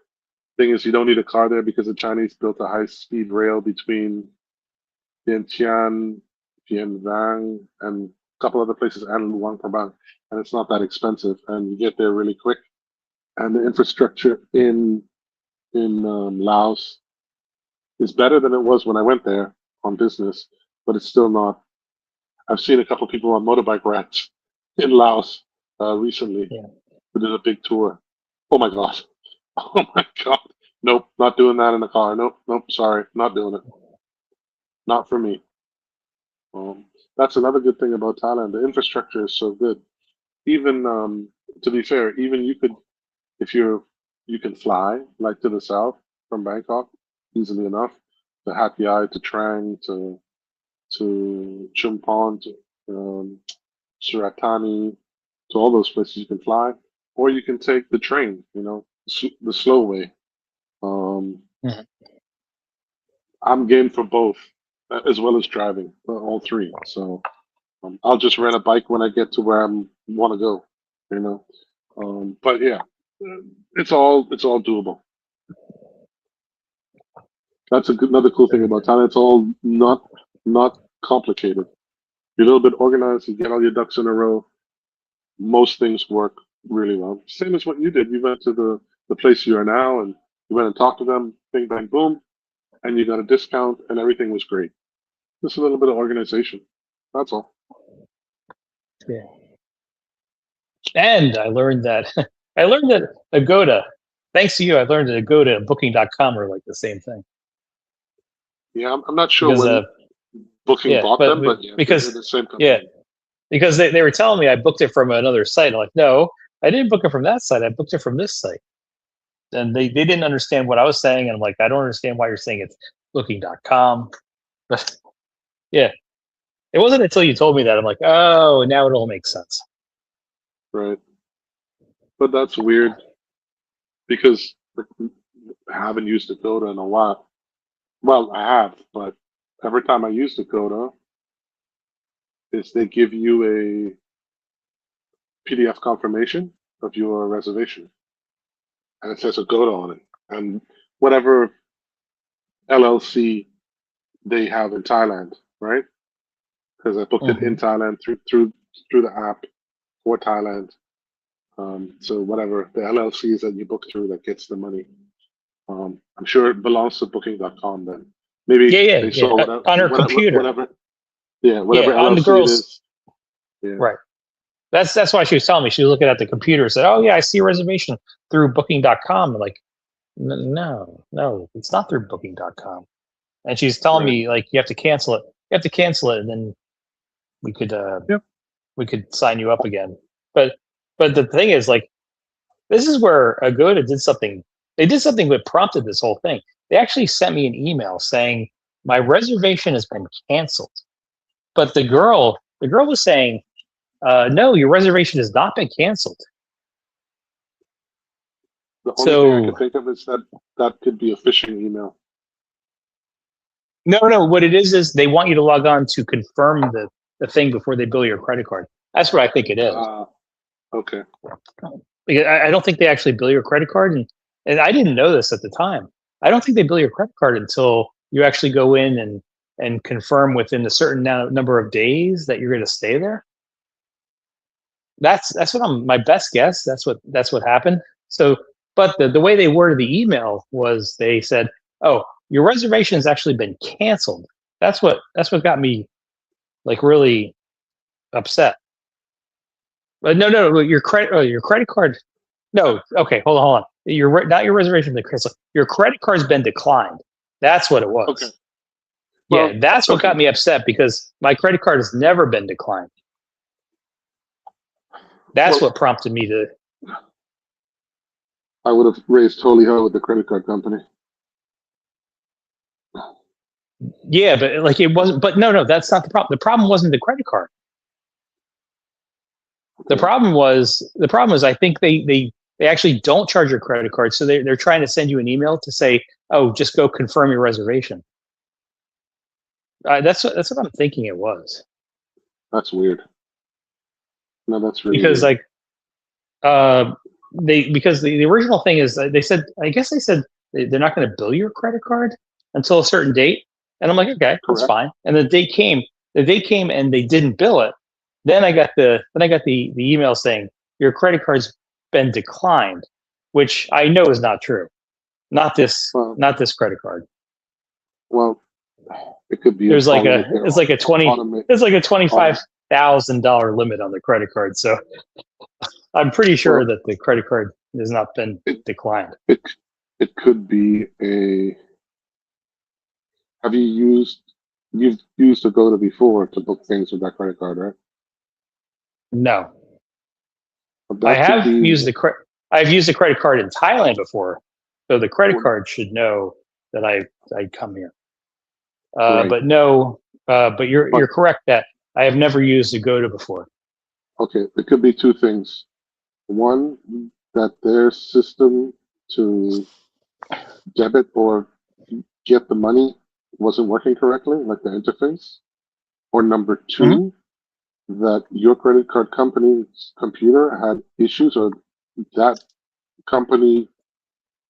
thing is, you don't need a car there because the Chinese built a high-speed rail between Vientiane, Bien Vang, and a couple other places, and Luang Prabang, and it's not that expensive, and you get there really quick. And the infrastructure in Laos is better than it was when I went there on business, but it's still not. I've seen a couple people on motorbike rides in Laos recently. Yeah. We did a big tour. Oh my god. Oh my god. Nope, not doing that in the car. Nope, nope. Sorry, not doing it. Not for me. That's another good thing about Thailand. The infrastructure is so good. Even to be fair, even you could, if you can fly like to the south from Bangkok easily enough, to Hat Yai, to Trang, to Chumpon, to Suratani, to all those places you can fly, or you can take the train. The slow way. Um, Mhm. I'm game for both, as well as driving, all three. So I'll just rent a bike when I get to where I want to go. You know, but yeah, it's all doable. That's another cool thing Very about good. Thailand. It's all not complicated. You're a little bit organized. You get all your ducks in a row. Most things work really well. Same as what you did. You went to the place you are now, and you went and talked to them. Bing bang boom, and you got a discount, and everything was great. Just a little bit of organization. That's all. Yeah. And I learned that Agoda, thanks to you, I learned that Agoda and Booking.com are like the same thing. Yeah, I'm not sure Because when Booking yeah, bought but them, but yeah, they're because the same yeah, company. because they were telling me I booked it from another site. I'm like, no, I didn't book it from that site. I booked it from this site. And they didn't understand what I was saying. And I'm like, I don't understand why you're saying it's Booking.com. But yeah, it wasn't until you told me that I'm like, oh, now it all makes sense. Right. But that's weird because I haven't used Dakota in a while. Well, I have, but every time I use Dakota, is they give you a PDF confirmation of your reservation, and it says Dakota on it, and whatever LLC they have in Thailand, right? Because I booked it in Hmm. Thailand through the app for Thailand. So whatever the LLC is that you book through that gets the money. I'm sure it belongs to Booking.com then. Maybe Yeah, yeah, they yeah. saw whatever, On her whatever, computer. whatever, yeah, Yeah, whatever on the LLC it girl's is. Yeah, right. That's why she was telling me. She was looking at the computer and said, oh yeah, I see a reservation through Booking.com. I'm like, no, it's not through Booking.com. And she's telling right. me like you have to cancel it. You have to cancel it, and then we could Yep. we could sign you up again. But the thing is, like, this is where Agoda did something. They did something that prompted this whole thing. They actually sent me an email saying my reservation has been canceled. But the girl was saying, no, your reservation has not been canceled. The only thing I So could think of is that that could be a phishing email. no, what it is they want you to log on to confirm the thing before they bill your credit card. That's what I think it is. Okay. Because I don't think they actually bill your credit card, and I didn't know this at the time. I don't think they bill your credit card until you actually go in and confirm within a certain number of days that you're going to stay there. That's what my best guess. That's what happened. So, but the way they worded the email was they said, "Oh, your reservation has actually been canceled." That's what got me like really upset. But no, your credit card. No, okay, hold on. Not your reservation been canceled. Your credit card's been declined. That's what it Okay. was. Yeah, Well, that's what okay. got me upset because my credit card has never been declined. That's Well, what prompted me to. I would have raised holy hell with the credit card company. Yeah, but like it wasn't. But no, that's not the problem. The problem wasn't the credit card. The Okay. problem was I think they actually don't charge your credit card, so they're trying to send you an email to say, oh, just go confirm your reservation. That's what I'm thinking it was That's weird. No, that's really because weird. like uh because the original thing is they said I guess they said they're not going to bill your credit card until a certain date, and I'm like, okay, that's Correct. fine. And the date came and they didn't bill it. Then I got the email saying your credit card's been declined, which I know is not true. Not this Well, not this credit card. well, it could be There's like falling a with their it's like a 20 automate. it's like a Autom- $25,000 limit on the credit card. So I'm pretty sure Well, that the credit card has not been it declined. it it could be a. Have you've used Agoda before to book things with that credit card, right? No, But I that could have be used I've used a credit card in Thailand before, so the credit what- card should know that I'd come here. right. But no, but But you're correct that I have never used Agoda before. okay, it could be two things. One, that their system to debit or get the money wasn't working correctly, like the interface. Or number Hmm. two, that your credit card company's computer had issues, or that company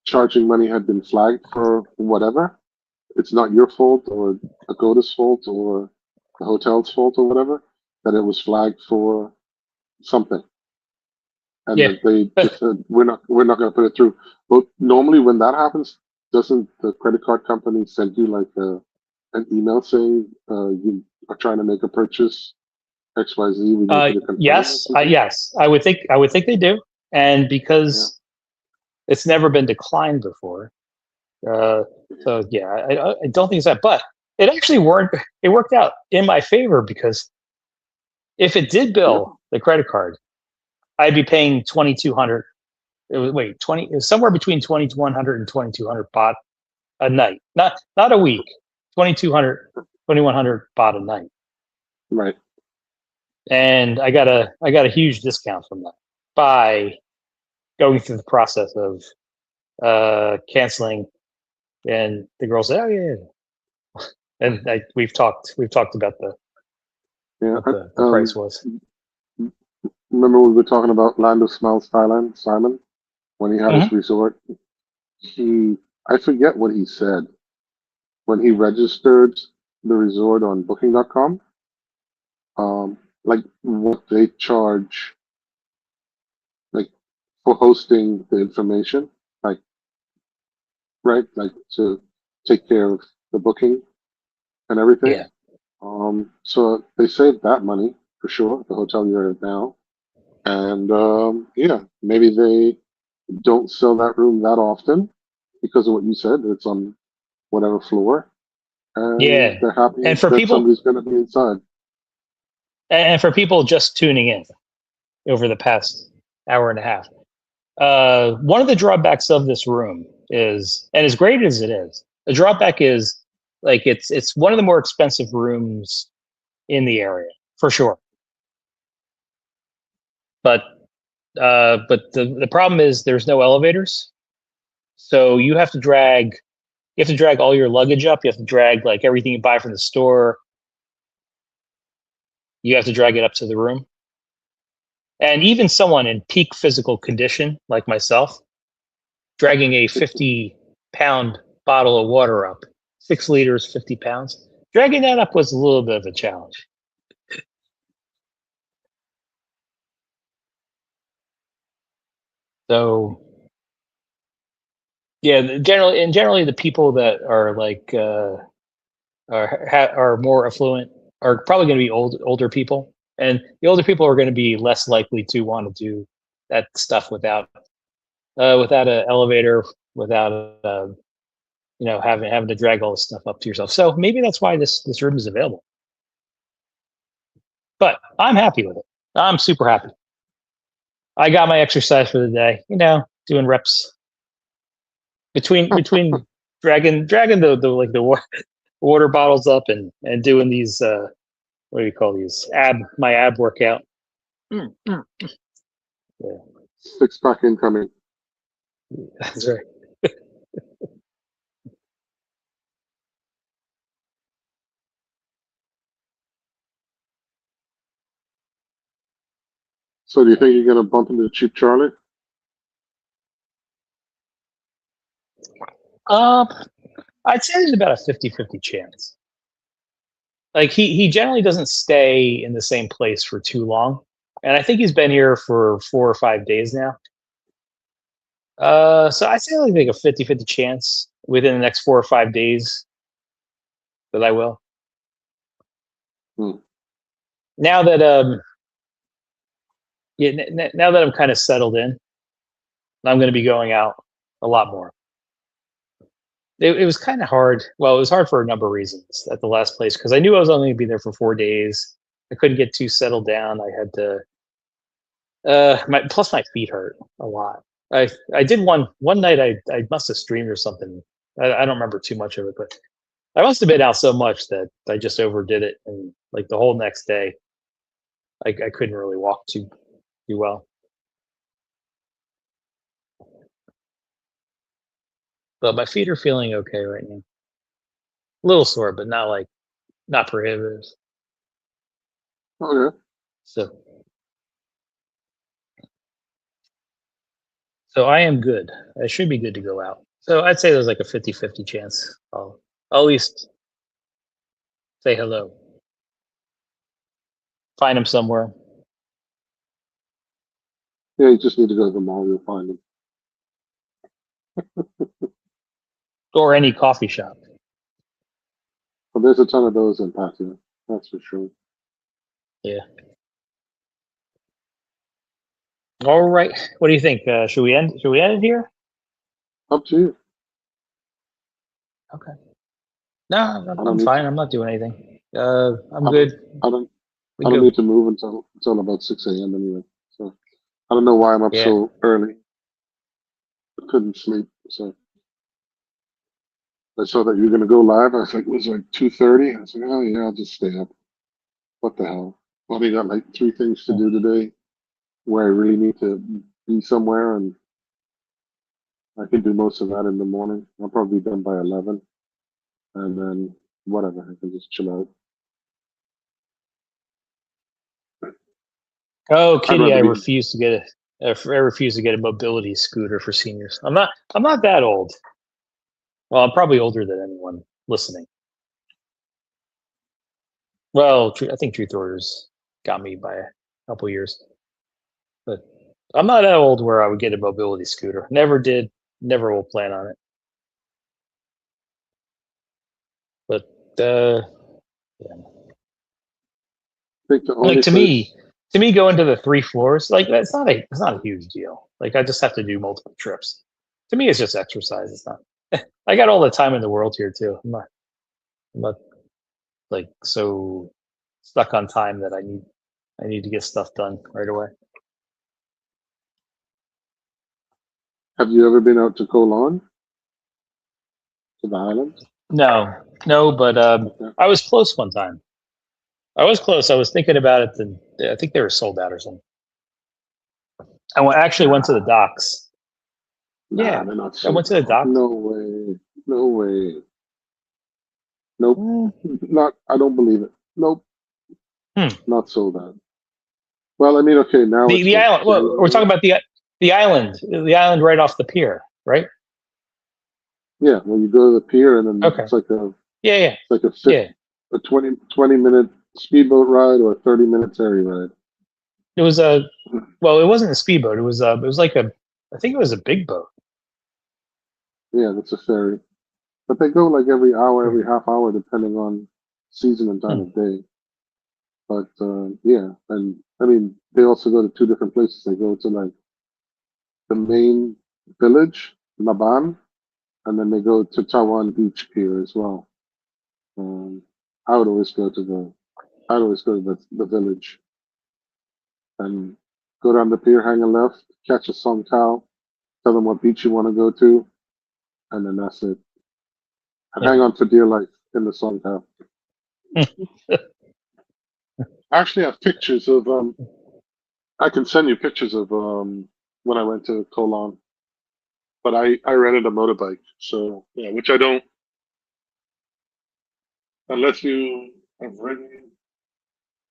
charging money had been flagged for whatever. It's not your fault or Agoda's fault or the hotel's fault or whatever, that it was flagged for something. And Yeah, that they just said, we're not going to put it through. But normally when that happens, doesn't the credit card company send you like an email saying you are trying to make a purchase XYZ, we need you to confirm or something? yes, I would think they do, and Yeah. because it's never been declined before, uh, so yeah, I don't think it's that. But it actually worked. It worked out in my favor because if it did Yeah. bill the credit card, I'd be paying 2,200. It was wait 20. It was somewhere between 2,100 and 2,200 baht a night, not a week. 2,200, 2,100 baht a night, Right. and I got a huge discount from that by going through the process of canceling. And the girl said, "Oh yeah," and we've talked about Yeah. what the price was. Remember we were talking about Land of Smiles Thailand, Simon, when he had his Hmm. resort? I forget what he said when he registered the resort on Booking.com. Like what they charge, like for hosting the information, like right, like to take care of the booking and everything. Yeah, So they saved that money for sure. The hotel you're at now, and yeah, maybe they don't sell that room that often because of what you said. It's on whatever floor, and yeah, they're happy and for that people somebody's going to be inside. and for people just tuning in over the past hour and a half, one of the drawbacks of this room is, and as great as it is, the drawback is like it's one of the more expensive rooms in the area for sure. But but the problem is there's no elevators, so you have to drag all your luggage up. You have to drag like everything you buy from the store. You have to drag it up to the room. And even someone in peak physical condition like myself, dragging a 50-pound bottle of water up, 6 liters, 50 pounds, dragging that up was a little bit of a challenge. So yeah, generally the people that are like are more affluent are probably going to be older people, and the older people are going to be less likely to want to do that stuff without an elevator, without having to drag all this stuff up to yourself. So maybe that's why this room is available. But I'm happy with it. I'm super happy. I got my exercise for the day. Doing reps between dragging the like the water bottles up and doing these what do you call these my ab workout. Mm, mm, yeah, 6 pack incoming. that's right. So do you think you're going to bump into Cheap Charlie? Um, I'd say there's about a 50-50 chance. Like he generally doesn't stay in the same place for too long, and I think he's been here for 4 or 5 days now. So I say like a 50-50 chance within the next 4 or 5 days that I will. Hmm. Now that Yeah, now that I'm kind of settled in, I'm going to be going out a lot more. It was kind of hard. Well, it was hard for a number of reasons at the last place because I knew I was only going to be there for 4 days. I couldn't get too settled down. I had to. My feet hurt a lot. I did one night. I must have streamed or something. I don't remember too much of it, but I must have been out so much that I just overdid it, and like the whole next day, I couldn't really walk too well. But my feet are feeling okay right now. A little sore, but not prohibitive. Okay. So so I am good. I should be good to go out. So I'd say there's like a 50-50 chance. I'll at least say hello. Find him somewhere. Yeah, you just need to go to the mall. You'll find them. Or any coffee shop. But there's a ton of those in Pasadena. That's for sure. Yeah. All right. What do you think? Should we end it here? Up to you. Okay. No, I'm Need fine. to, I'm not doing anything. I'm I don't. good. I don't. We I don't go. need to move until about 6 a.m. anyway. So I don't know why I'm up Yeah. so early. I couldn't sleep. So I saw that you were gonna go live. I was like, it was like 2:30. I was like, oh yeah, I'll just stay up. What the hell? Only got like 3 things to do today where I really need to be somewhere, and I can do most of that in the morning. I'll probably be done by 11, and then whatever, I can just chill out. Oh, I'd Kitty, rather I be. refuse to get I refuse to get a mobility scooter for seniors. I'm not that old. Well, I'm probably older than anyone listening. Well, I think Truth Orders got me by a couple years, but I'm not that old where I would get a mobility scooter. Never did. Never will plan on it. But yeah. I think the Like only place. to me, going to the 3 floors, like it's not a huge deal. Like I just have to do multiple trips. To me, it's just exercise. It's not. I got all the time in the world here too. I'm not like so stuck on time that I need to get stuff done right away. Have you ever been out to Colon, to the islands? No, no, but Okay. I was close one time. I was close. I was thinking about it. Then I think they were sold out or something. Actually went to the Nah, docks. nah, Yeah, they're not I went sold to the out. docks. No way. No way. Nope. Mm, Not. I don't believe it. Nope. hmm. Not sold out. Well, I mean, okay, now it's The what, island. Well, we're January? talking about the island right off the pier, right? Yeah. Well, you go to the pier, and then Okay. Yeah, yeah, it's like yeah. a 20 minute speedboat ride or a 30-minute ferry ride. It was a well, it wasn't a speedboat. It was like I think it was a big boat. Yeah, that's a ferry. But they go like every hour, Hmm, every half hour, depending on season and time hmm, of day. But yeah, and I mean, they also go to two different places. They go to like the main village, Laban, and then they go to Tawan Beach Pier as well. Um, I would always go to the village and go down the pier, hang a left, catch a song towel, tell them what beach you want to go to, and then that's it. And yeah. hang on for dear life in the song towel. I actually have pictures of I can send you pictures of when I went to Colon, but I rented a motorbike, so yeah, which I don't unless you have ridden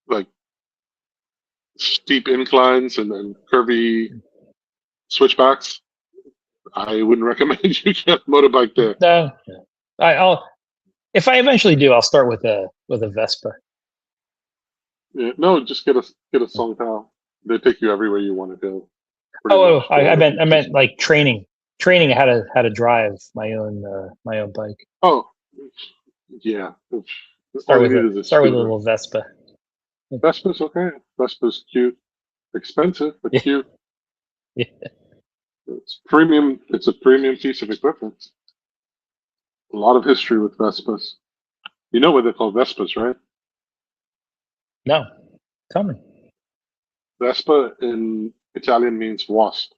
like steep inclines and then curvy switchbacks. I wouldn't recommend you get a motorbike there. No, I'll if I eventually do, I'll start with a Vespa. Yeah, no, just get a song towel. They take you everywhere you want to go, pretty Oh, much to all the I beaches. meant like training how to drive my own bike. Oh, yeah. All you need is a Start with a scooter. little Vespa. Vespa's okay. Vespa's cute. Expensive, but Yeah. cute. Yeah. It's premium. It's a premium piece of equipment. A lot of history with Vespas. You know what they're called, Vespas, right? No, tell me. Vespa in Italian means wasp,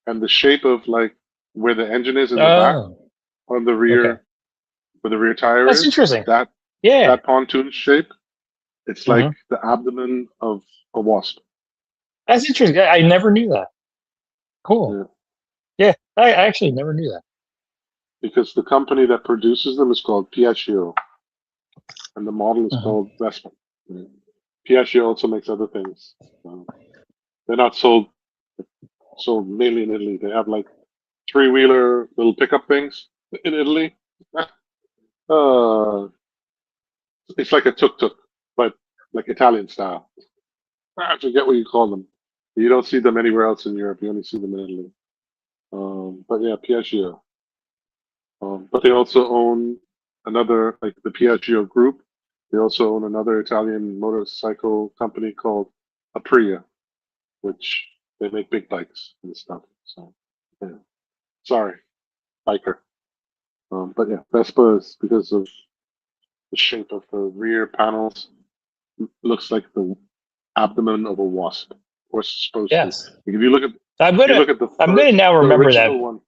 and the shape of like where the engine is in the back Oh, on the okay. rear, where the rear tire That's is, interesting. that Yeah. that pontoon shape, it's like Hmm. the abdomen of a wasp. That's interesting. I never knew that. Yeah. Cool. Yeah, I actually never knew that. Because the company that produces them is called Piaggio, and the model is Hmm. called Vespa. Yeah. Piaggio also makes other things. They're not sold mainly in Italy. They have like three-wheeler little pickup things in Italy. Uh, it's like a tuk-tuk, but like Italian style. I forget what you call them. You don't see them anywhere else in Europe. You only see them in Italy. But yeah, Piaggio. But they also own another, like the Piaggio Group. They also own another Italian motorcycle company called Aprilia, which they make big bikes and stuff. So, yeah. Sorry, biker. But yeah, Vespa is because of the shape of the rear panels, looks like the abdomen of a wasp, or it's supposed to. Yes. If you look at I'm if you gonna look at I'm gonna now the remember that. original one,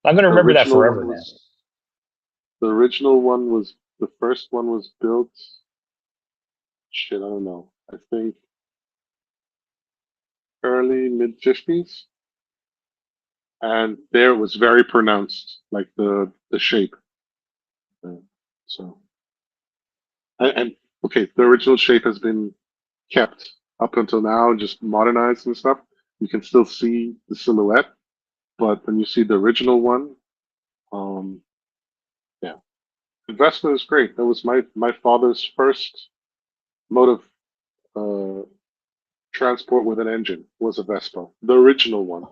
I'm gonna the remember that original one forever now. was the original one was the first one was built. Shit, I don't know. I think early mid 50s, and there it was very pronounced, like the shape. Uh, So and okay, the original shape has been kept up until now, just modernized and stuff. You can still see the silhouette, but when you see the original one, um, yeah, the Vespa is great. That was my father's first mode of uh, transport with an engine was a Vespa, the original one.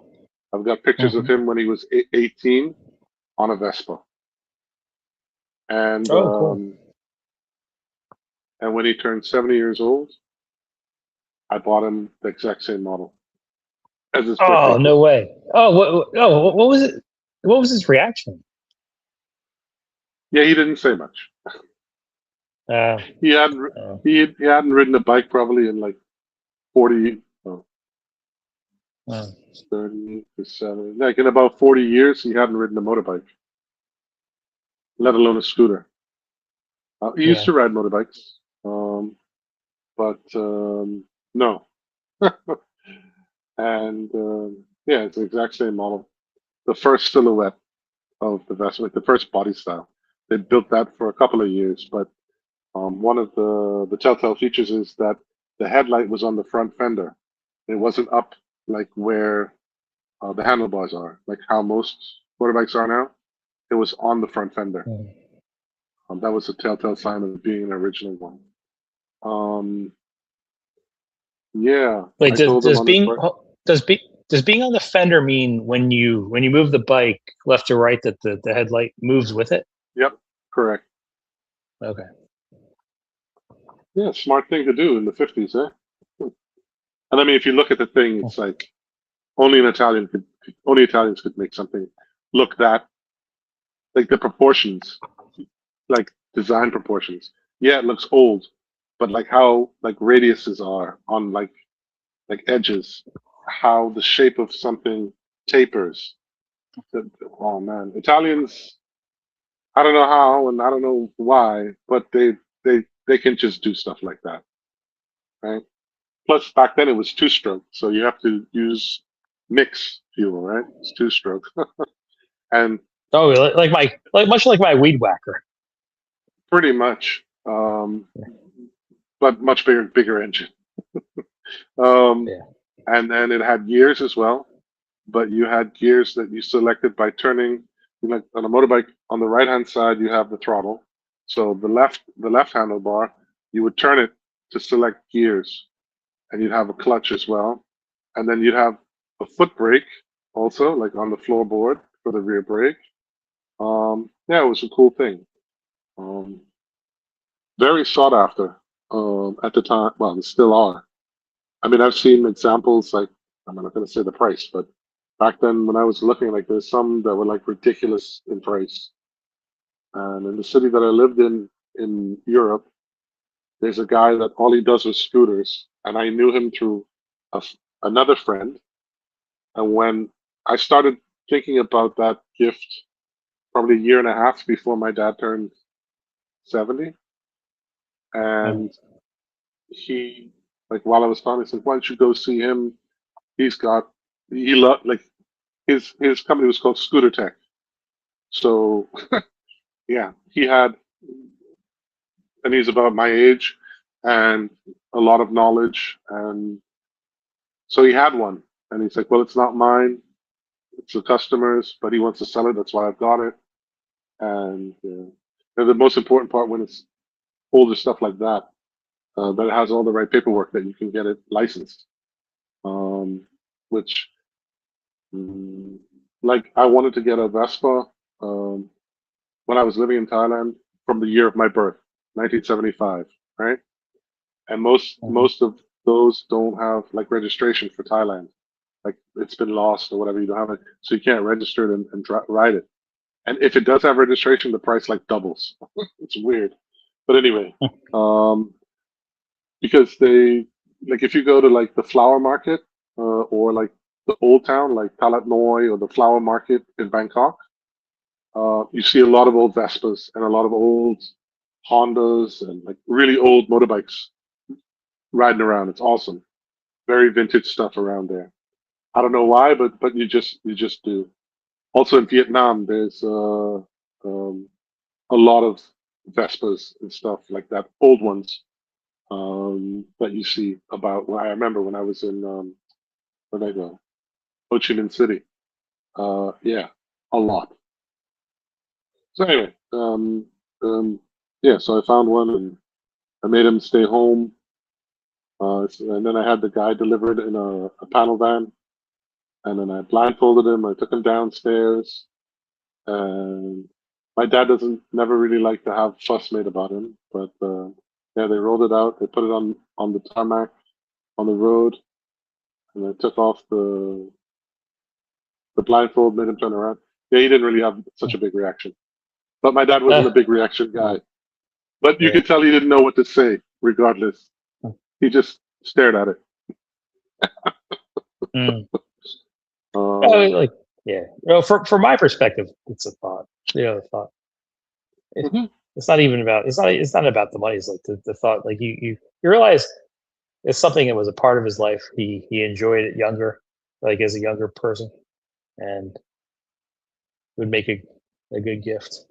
I've got pictures of Hmm. him when he was 18 on a Vespa, and Oh, cool. um, and when he turned 70 years old, I bought him the exact same model as his birthday Oh, no gift. way. What was it? What was his reaction? Yeah, he didn't say much. Uh, He hadn't ri- uh, he hadn't ridden a bike probably in like 40, oh, uh, 30 to 70, like in about 40 years, he hadn't ridden a motorbike, let alone a scooter. He used yeah. to ride motorbikes, but no. And yeah, it's the exact same model. The first silhouette of the Vespa, like the first body style. They built that for a couple of years, but one of the telltale features is that the headlight was on the front fender. It wasn't up like where the handlebars are, like how most motorbikes are now. It was on the front fender. Mm. That was a telltale sign of being an original one. Um, yeah, Wait, I told him does on his being birth. does be does being on the fender mean when you move the bike left to right that the headlight moves with it? Yep, correct. Okay. Yeah, smart thing to do in the 50s, eh? And I mean, if you look at the thing, it's like only Italians could make something look that like the proportions, like design proportions. Yeah, it looks old, but like how like radiuses are on like edges, how the shape of something tapers. Oh man, Italians, I don't know how and I don't know why, but they can just do stuff like that, right? Plus back then it was two stroke, so you have to use mix fuel, right? It's two stroke. And Oh, like much like my weed whacker. pretty much but much bigger engine. Um Yeah. and then it had gears as well, but you had gears that you selected by turning, you know, on a motorbike on the right hand side you have the throttle. So the left handlebar, you would turn it to select gears, and you'd have a clutch as well. And then you'd have a foot brake also, like on the floorboard for the rear brake. Yeah, it was a cool thing. Um, very sought after at the time. Well, they still are. I mean, I've seen examples like, I'm not going to say the price, but back then when I was looking, like there's some that were like ridiculous in price. And in the city that I lived in Europe, there's a guy that all he does is scooters, and I knew him through another friend. And when I started thinking about that gift, probably a year and a half before my dad turned 70, Mm. and he, like while I was talking, he said, "Why don't you go see him? He's got he loved like his company was called Scooter Tech. So yeah, he had, and he's about my age, and a lot of knowledge, and so he had one, and he's like, well, it's not mine, it's the customers, but he wants to sell it. That's why I've got it, and the most important part when it's older stuff like that, that it has all the right paperwork that you can get it licensed, which mm, like I wanted to get a Vespa um, when I was living in Thailand from the year of my birth, 1975, right? And Mhm. most of those don't have like registration for Thailand. Like it's been lost or whatever, you don't have it, so you can't register it and ride it. And if it does have registration, the price like doubles. It's weird, but anyway, um, because they like if you go to like the flower market or like the old town like Talat Noi or the flower market in Bangkok, you see a lot of old Vespas and a lot of old Hondas and like really old motorbikes riding around. It's awesome. Very vintage stuff around there. I don't know why, but you just do. Also in Vietnam, there's a lot of Vespas and stuff like that, old ones that you see about. Well, I remember when I was in where did I go? Ho Chi Minh City. Yeah, a lot. So anyway, yeah. So I found one and I made him stay home. And then I had the guy deliver it in a panel van. And then I blindfolded him. I took him downstairs. And my dad doesn't never really like to have fuss made about him. But yeah, they rolled it out. They put it on the tarmac on the road. And I took off the blindfold, made him turn around. Yeah, he didn't really have such a big reaction. But my dad wasn't a big reaction guy. But you Yeah. could tell he didn't know what to say, regardless. He just stared at it. Mm. Um, Like, yeah. Well, from my perspective, it's a thought. A thought. It, mhm. it's not even about. It's not about the money. It's like the thought. Like you realize it's something that was a part of his life. He enjoyed it younger, like as a younger person, and would make a good gift.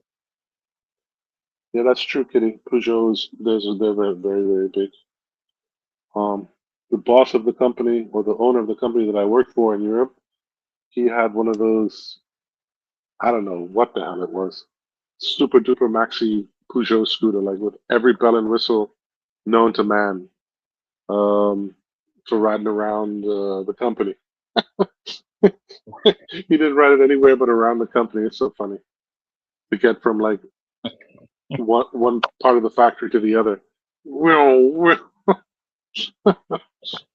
Yeah, that's true, Kitty. Peugeots, they're very, very, very big. The boss of the company or the owner of the company that I worked for in Europe, he had one of those, I don't know what the hell it was, super duper maxi Peugeot scooter, like with every bell and whistle known to man, um, for riding around the company. He didn't ride it anywhere but around the company. It's so funny to get from like one part of the factory to the other.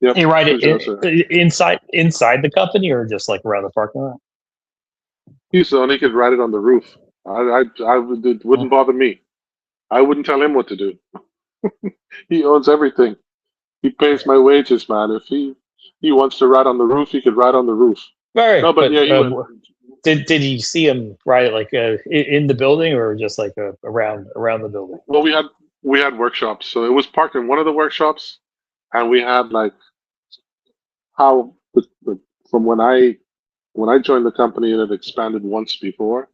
Yep, You write it Peugeot, sir. inside the company or just like around the parking lot. He's only could ride it on the roof. It wouldn't bother me. I wouldn't tell him what to do. He owns everything. He pays my wages, man. If he wants to ride on the roof, he could ride on the roof. Right, No, but but yeah, he would. did you see him write it like in the building or just like around the building? Well, we had workshops, so it was parked in one of the workshops, and we had like how from when I joined the company, it had expanded once before,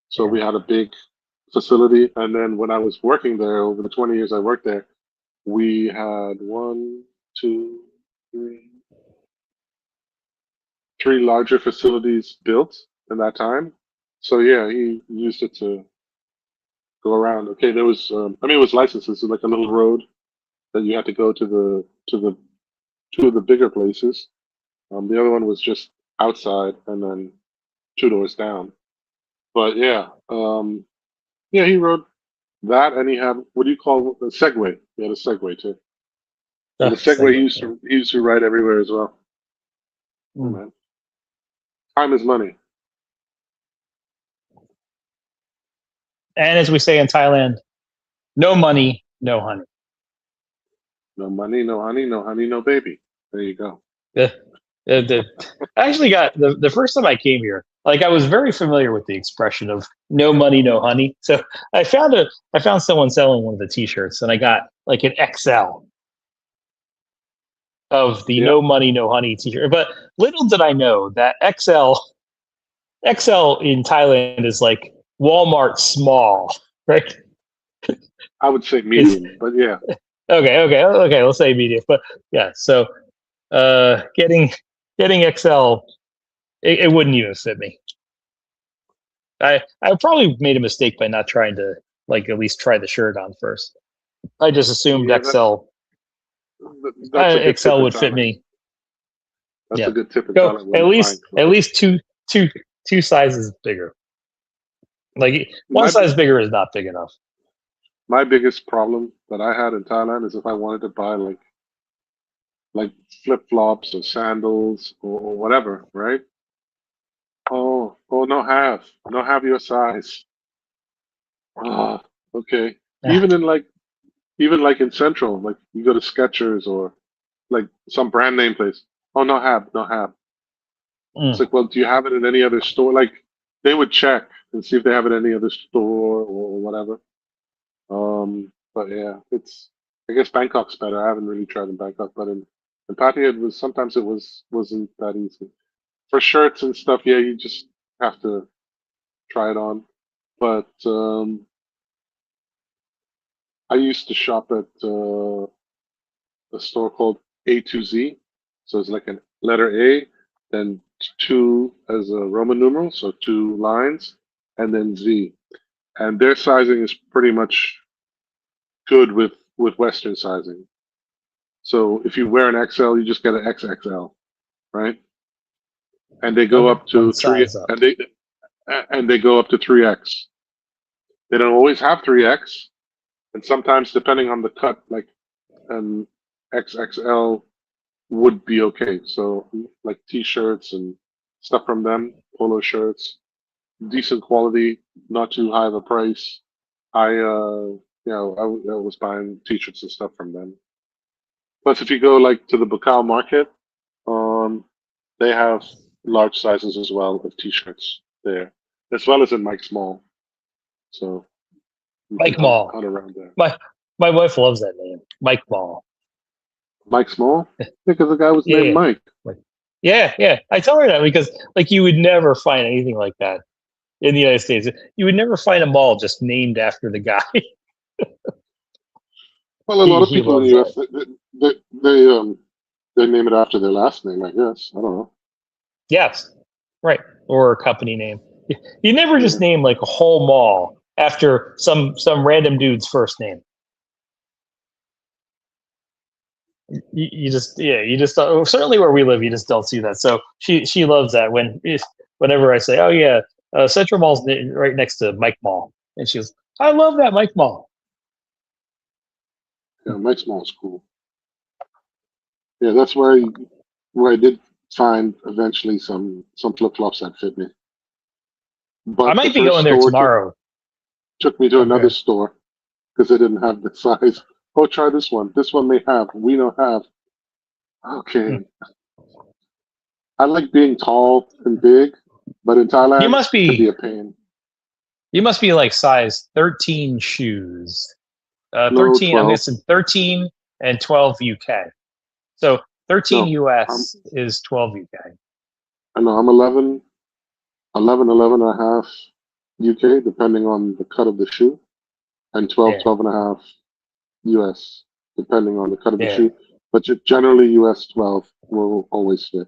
so Yeah. we had a big facility, and then when I was working there over the 20 years I worked there, we had one, two, three, three larger facilities built in that time. So yeah, he used it to go around. Okay, there was, I mean, it was licenses, so like a little road that you had to go to the two of the bigger places. The other one was just outside, and then two doors down. But yeah, yeah, he rode that, and he had what do you call a Segway? He had a Segway too. And the Segway he used to ride everywhere as well. Oh, Mm. man. Time is money. And as we say in Thailand, no money, no honey. No money, no honey, no honey, no baby. There you go. I actually got the first time I came here, like I was very familiar with the expression of no money, no honey. So I found someone selling one of the t-shirts and I got like an XL of the Yeah. no money, no honey t-shirt. But little did I know that XL in Thailand is like Walmart small, right? I would say It's medium, but yeah. okay. Let's say medium, but yeah. So getting XL, it wouldn't even fit me. I probably made a mistake by not trying to like at least try the shirt on first. I just assumed Yeah, that's a good tip XL in would fit Thailand. me. That's Yeah, a good tip in go Thailand when you find at clothes. least two sizes bigger. Like one My size bigger is not big enough. my biggest problem that I had in Thailand is if I wanted to buy like flip flops or sandals or whatever, right? Oh, no have your size. Ah, okay. Ah, Even like in Central, like you go to Skechers or like some brand name place. Oh, no have. It's mm. like, well, do you have it in any other store? Like they would check and see if they have it in any other store or whatever. But yeah, I guess Bangkok's better. I haven't really tried in Bangkok, but in Pattaya wasn't that easy. For shirts and stuff, yeah, you just have to try it on. But I used to shop at a store called A to Z. So it's like a letter A, then two as a Roman numeral, so two lines, and then Z. And their sizing is pretty much good with Western sizing. So if you wear an XL, you just get an XXL, right? And they go Okay, up one to three, size up. and they go up to 3X. They don't always have 3X, and sometimes depending on the cut, like an XXL would be okay. So like t-shirts and stuff from them, polo shirts, decent quality, not too high of a price. I was buying t-shirts and stuff from them. Plus, if you go like to the Bacau market, um, they have large sizes as well of t-shirts there, as well as in Mike's Mall. So you can Mike hunt Mall. around there. My wife loves that name, Mike Mall. Mike's Mall? Because the guy was Yeah, named Mike. like, yeah. I tell her that because like you would never find anything like that in the United States. You would never find a mall just named after the guy. Well, a lot of He people in the loves U.S. that. They name it after their last name, I guess. I don't know. Yes, right. Or a company name. You never Yeah. just name like a whole mall after some random dude's first name. You just don't, certainly where we live, you just don't see that. So she loves that whenever I say, oh yeah, Central Mall's right next to Mike Mall, and she goes, I love that Mike Mall. Yeah, Mike's Mall is cool. Yeah, that's where I did find eventually some flip flops that fit me. I But the might be first going there store tomorrow. took me to another Okay. store because they didn't have the size. Oh, try this one. This one may have. We don't have. Hmm. Okay. I like being tall and big, but in You Thailand, must it could be be a pain. you must be like size 13 shoes. No, 13, I'm 12. guessing 13 and 12 UK. So 13 No, I'm, US is 12 UK. I know I'm 11 and a half UK, depending on the cut of the shoe, and 12, Yeah, 12 and a half US, depending on the cut of the yeah, shoe. But generally, US 12 will always fit,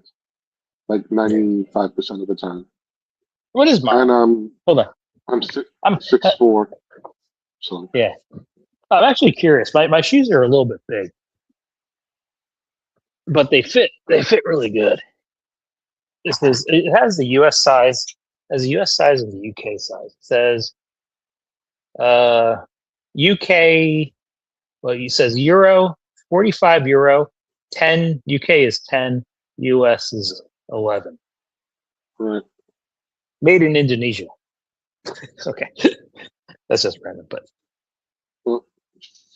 like yeah. 95% of the time. What is And mine? Hold on. I'm I'm 6'4", so yeah. I'm actually curious. My shoes are a little bit big, but they fit. They fit really good. It has the US size, has the US size and the UK size. It says UK. Well, it says Euro 45 euro, 10 UK is 10, US is 11. Right. Made in Indonesia. Okay, that's just random, but Well,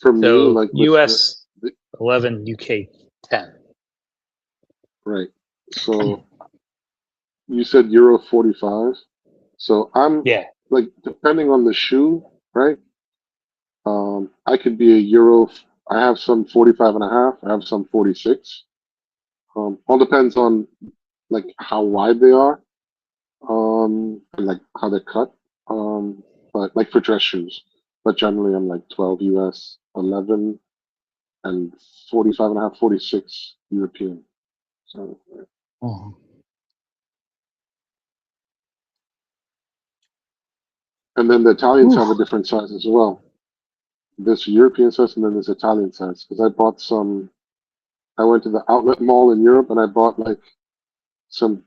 for me, so like with US the 11, UK 10. right. So you said Euro 45. So I'm Yeah. like, depending on the shoe, right? I could be a Euro. I have some 45 and a half. I have some 46. All depends on like how wide they are, and like how they're cut. But like for dress shoes, but generally I'm like 12 US, 11, and 45 and a half, 46 European. So, Mhm. and then the Italians Oof. have a different size as well. There's European size and then there's Italian size. Because I bought some, I went to the outlet mall in Europe and I bought like some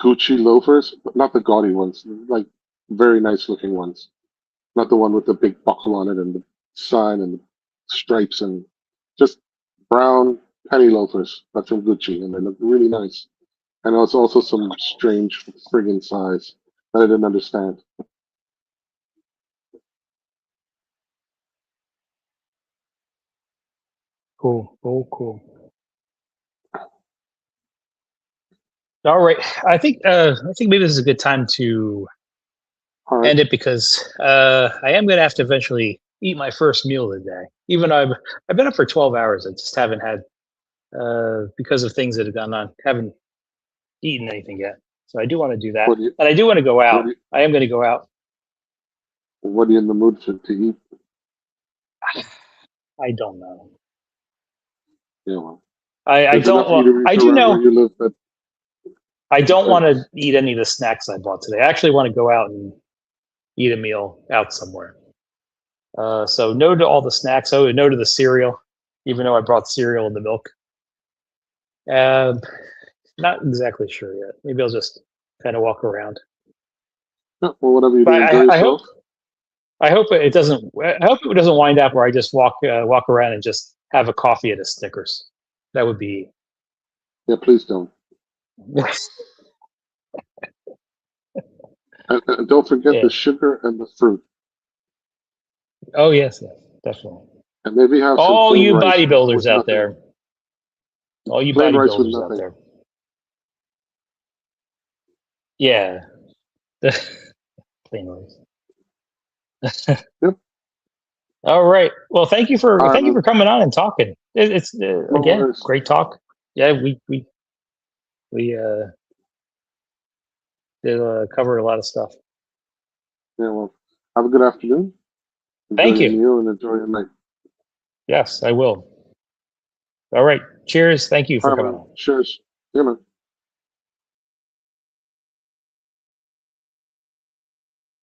Gucci loafers, but not the gaudy ones, like very nice looking ones. Not the one with the big buckle on it and the sign and the stripes and just brown penny loafers, but from Gucci, and they look really nice. And it was also some strange friggin' size that I didn't understand. Cool, cool, cool. All right, I think maybe this is a good time to All right, end it because I am going to have to eventually eat my first meal of the day. Even though I've been up for 12 hours, I just haven't had because of things that have gone on. Haven't eaten anything yet, so I do want to do that, what do you, and I do want to go what out. do you, I am going to go out. what are you in the mood for to eat? I don't know. Yeah, well, I there's don't. enough Well, eateries I do around where know. you live that I don't that want to eat any of the snacks I bought today. I actually want to go out and eat a meal out somewhere. So no to all the snacks. Oh, no to the cereal, even though I brought cereal and the milk. Not exactly sure yet. Maybe I'll just kind of walk around. yeah, well, whatever you But do, enjoy yourself. I hope it doesn't. I hope it doesn't wind up where I just walk around and just have a coffee and a Snickers. That would be. Yeah, please don't. And don't forget Yeah. the sugar and the fruit. Oh yes, yes, definitely. And maybe have some All plain you rice bodybuilders with out nothing. there. All you Plain rice with bodybuilders out nothing. there. Yeah. Plain rice. Yep. All right. Well, All right, thank you man. for coming on and talking. It's No again worries. great talk. Yeah, we did cover a lot of stuff. Yeah, well, have a good afternoon. Enjoy Thank your you. meal and enjoy your night. Yes, I will. All right. Cheers. Thank you All for right, coming man. on. Cheers. Yeah, man.